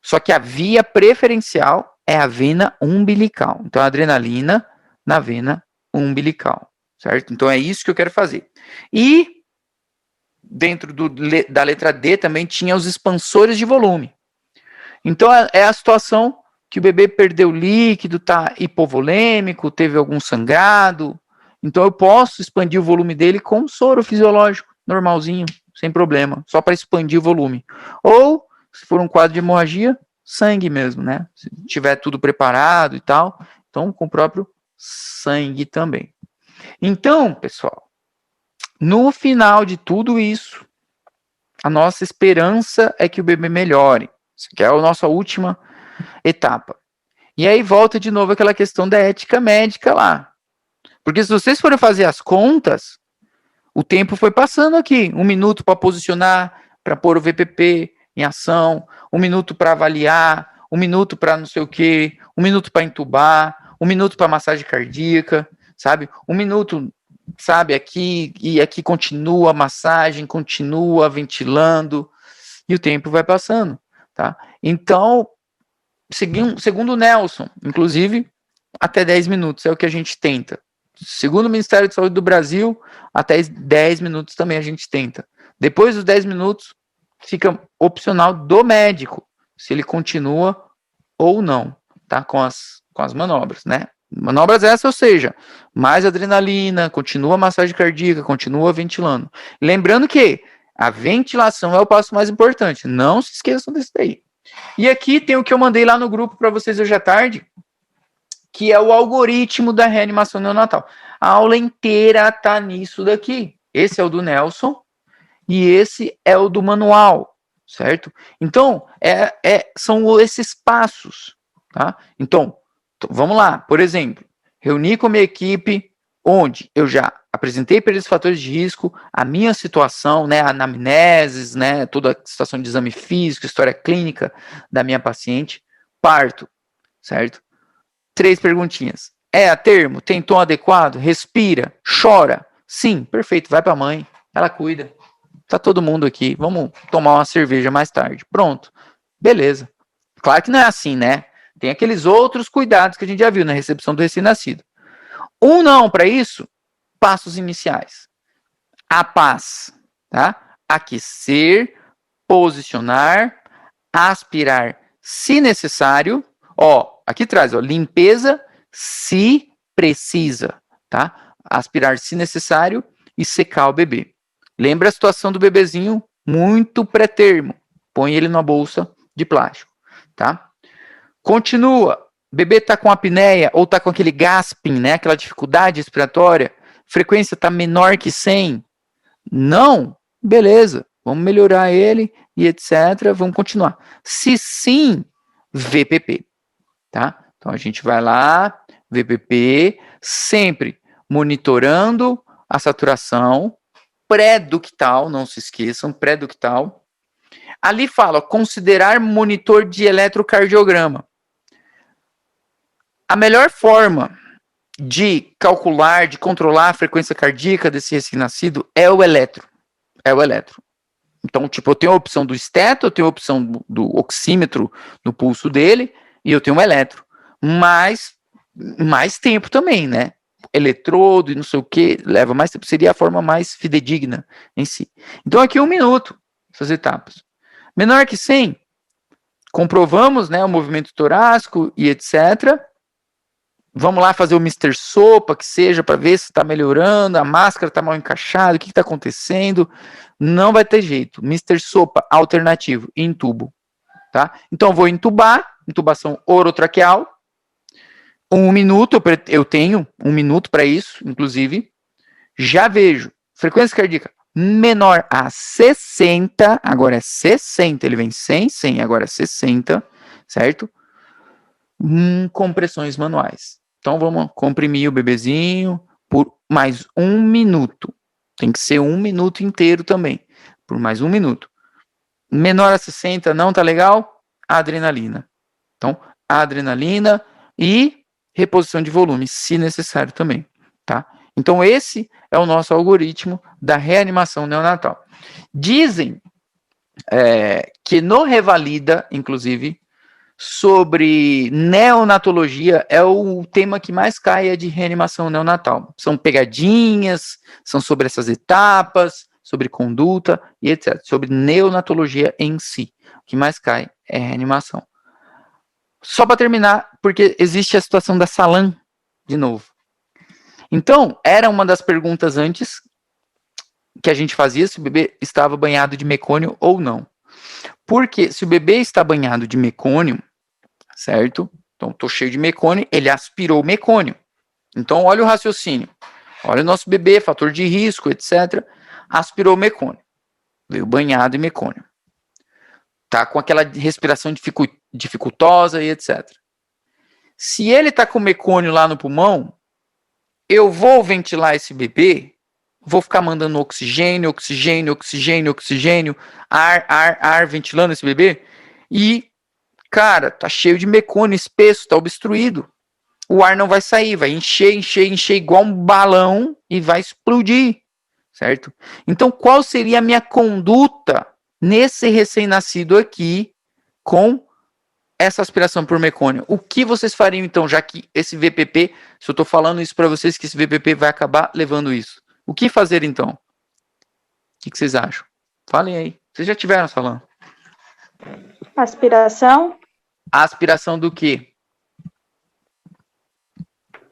Só que a via preferencial é a vena umbilical. Então, a adrenalina na vena umbilical, certo? Então, é isso que eu quero fazer. E dentro da letra D também tinha os expansores de volume. Então, é a situação que o bebê perdeu líquido, tá hipovolêmico, teve algum sangrado. Então, eu posso expandir o volume dele com soro fisiológico, normalzinho, sem problema, só para expandir o volume. Ou, se for um quadro de hemorragia, sangue mesmo, né? Se tiver tudo preparado e tal, então com o próprio sangue também. Então, pessoal, no final de tudo isso, a nossa esperança é que o bebê melhore. Isso aqui é a nossa última etapa. E aí volta de novo aquela questão da ética médica lá. Porque se vocês forem fazer as contas, o tempo foi passando aqui. 1 minuto para posicionar, para pôr o VPP em ação, 1 minuto para avaliar, 1 minuto para não sei o quê, 1 minuto para entubar, 1 minuto para massagem cardíaca, sabe? 1 minuto, sabe, aqui, e aqui continua a massagem, continua ventilando, e o tempo vai passando, tá? Então, segundo o Nelson, inclusive, até 10 minutos é o que a gente tenta. Segundo o Ministério de Saúde do Brasil, até 10 minutos também a gente tenta. Depois dos 10 minutos, fica opcional do médico, se ele continua ou não, tá? Com as manobras, né? Manobras essas, ou seja, mais adrenalina, continua a massagem cardíaca, continua ventilando. Lembrando que a ventilação é o passo mais importante, não se esqueçam desse daí. E aqui tem o que eu mandei lá no grupo para vocês hoje à tarde, que é o algoritmo da reanimação neonatal. A aula inteira tá nisso daqui. Esse é o do Nelson e esse é o do manual, certo? Então, são esses passos, tá? Então, vamos lá. Por exemplo, reuni com a minha equipe, onde eu já apresentei para eles os fatores de risco, a minha situação, né, a anamneses, né, toda a situação de exame físico, história clínica da minha paciente, parto, certo? 3 perguntinhas. É a termo? Tem tom adequado? Respira? Chora? Sim, perfeito. Vai para a mãe. Ela cuida. Tá todo mundo aqui. Vamos tomar uma cerveja mais tarde. Pronto. Beleza. Claro que não é assim, né? Tem aqueles outros cuidados que a gente já viu na recepção do recém-nascido. Não para isso, passos iniciais. A paz, tá? Aquecer, posicionar, aspirar se necessário. Aqui traz, limpeza se precisa, tá? Aspirar se necessário e secar o bebê. Lembra a situação do bebezinho, muito pré-termo. Põe ele numa bolsa de plástico, tá? Continua. O bebê tá com apneia ou tá com aquele gasping, né? Aquela dificuldade respiratória. Frequência tá menor que 100. Não? Beleza. Vamos melhorar ele e etc. Vamos continuar. Se sim, VPP, tá? Então a gente vai lá, VPP, sempre monitorando a saturação pré-ductal, não se esqueçam, pré-ductal. Ali fala, considerar monitor de eletrocardiograma. A melhor forma de calcular, de controlar a frequência cardíaca desse recém-nascido é o eletro. É o eletro. Então, tipo, eu tenho a opção do esteto, eu tenho a opção do oxímetro no pulso dele, e eu tenho um eletro. Mas, mais tempo também, né? Eletrodo e não sei o que, leva mais tempo. Seria a forma mais fidedigna em si. Então, aqui 1 minuto, essas etapas. Menor que 100, comprovamos, né, o movimento torácico e etc. Vamos lá fazer o Mr. Sopa, que seja, para ver se está melhorando, a máscara está mal encaixada, o que está acontecendo. Não vai ter jeito. Mr. Sopa, alternativo, intubo. Tá? Então, vou intubar, intubação orotraqueal. 1 minuto, eu tenho 1 minuto para isso, inclusive. Já vejo frequência cardíaca menor a 60, agora é 60, ele vem 100, 100, agora é 60, certo? Compressões manuais. Então, vamos comprimir o bebezinho por mais 1 minuto. Tem que ser 1 minuto inteiro também, por mais 1 minuto. Menor a 60, não tá legal? Adrenalina. Então, adrenalina e reposição de volume, se necessário também, tá? Então, esse é o nosso algoritmo da reanimação neonatal. Dizem que no Revalida, inclusive, sobre neonatologia, é o tema que mais cai de reanimação neonatal. São pegadinhas, são sobre essas etapas, sobre conduta e etc. Sobre neonatologia em si. O que mais cai é reanimação. Só para terminar, porque existe a situação da Salam, de novo. Então, era uma das perguntas antes que a gente fazia se o bebê estava banhado de mecônio ou não. Porque se o bebê está banhado de mecônio, certo? Então, estou cheio de mecônio, ele aspirou mecônio. Então, olha o raciocínio. Olha o nosso bebê, fator de risco, etc. Aspirou mecônio. Veio banhado em mecônio. Tá com aquela respiração dificultosa e etc. Se ele tá com mecônio lá no pulmão, eu vou ventilar esse bebê, vou ficar mandando oxigênio, oxigênio, oxigênio, oxigênio, ar, ventilando esse bebê, e, cara, tá cheio de mecônio, espesso, tá obstruído. O ar não vai sair, vai encher igual um balão e vai explodir, certo? Então, qual seria a minha conduta nesse recém-nascido aqui com essa aspiração por mecônio? O que vocês fariam, então, já que esse VPP, se eu estou falando isso para vocês, que esse VPP vai acabar levando isso? O que fazer, então? O que vocês acham? Falem aí. Vocês já tiveram falando? Aspiração A aspiração do quê?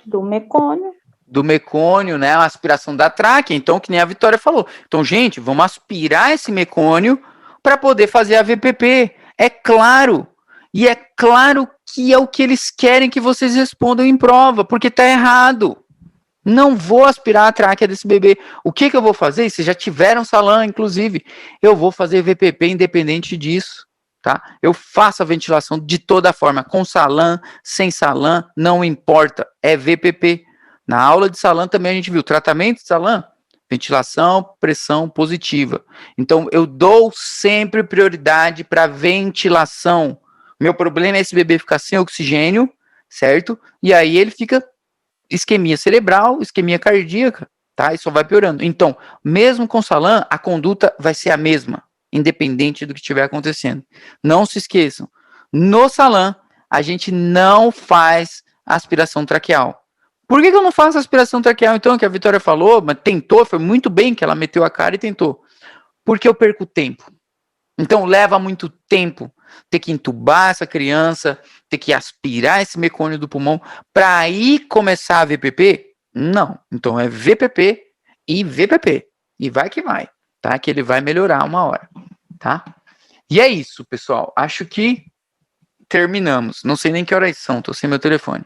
do mecônio. Do mecônio, né? A aspiração da tráquea. Então, que nem a Vitória falou. Então, gente, vamos aspirar esse mecônio para poder fazer a VPP. É claro. E é claro que é o que eles querem que vocês respondam em prova, porque tá errado. Não vou aspirar a tráquea desse bebê. O que eu vou fazer? Vocês já tiveram Salam, inclusive. Eu vou fazer VPP independente disso, tá? Eu faço a ventilação de toda forma, com Salam, sem Salam, não importa. É VPP. Na aula de Salam também a gente viu tratamento de Salam, ventilação, pressão positiva. Então, eu dou sempre prioridade para ventilação. Meu problema é esse bebê ficar sem oxigênio, certo? E aí ele fica isquemia cerebral, isquemia cardíaca, tá? E só vai piorando. Então, mesmo com Salam, a conduta vai ser a mesma, independente do que estiver acontecendo. Não se esqueçam, no Salam, a gente não faz aspiração traqueal. Por que eu não faço aspiração traqueal, então, que a Vitória falou, mas tentou, foi muito bem que ela meteu a cara e tentou. Porque eu perco tempo. Então, leva muito tempo ter que entubar essa criança, ter que aspirar esse mecônio do pulmão, para aí começar a VPP? Não. Então, é VPP e VPP. E vai que vai. tá? Que ele vai melhorar uma hora, tá? E é isso, pessoal. Acho que terminamos. Não sei nem que horas são, tô sem meu telefone.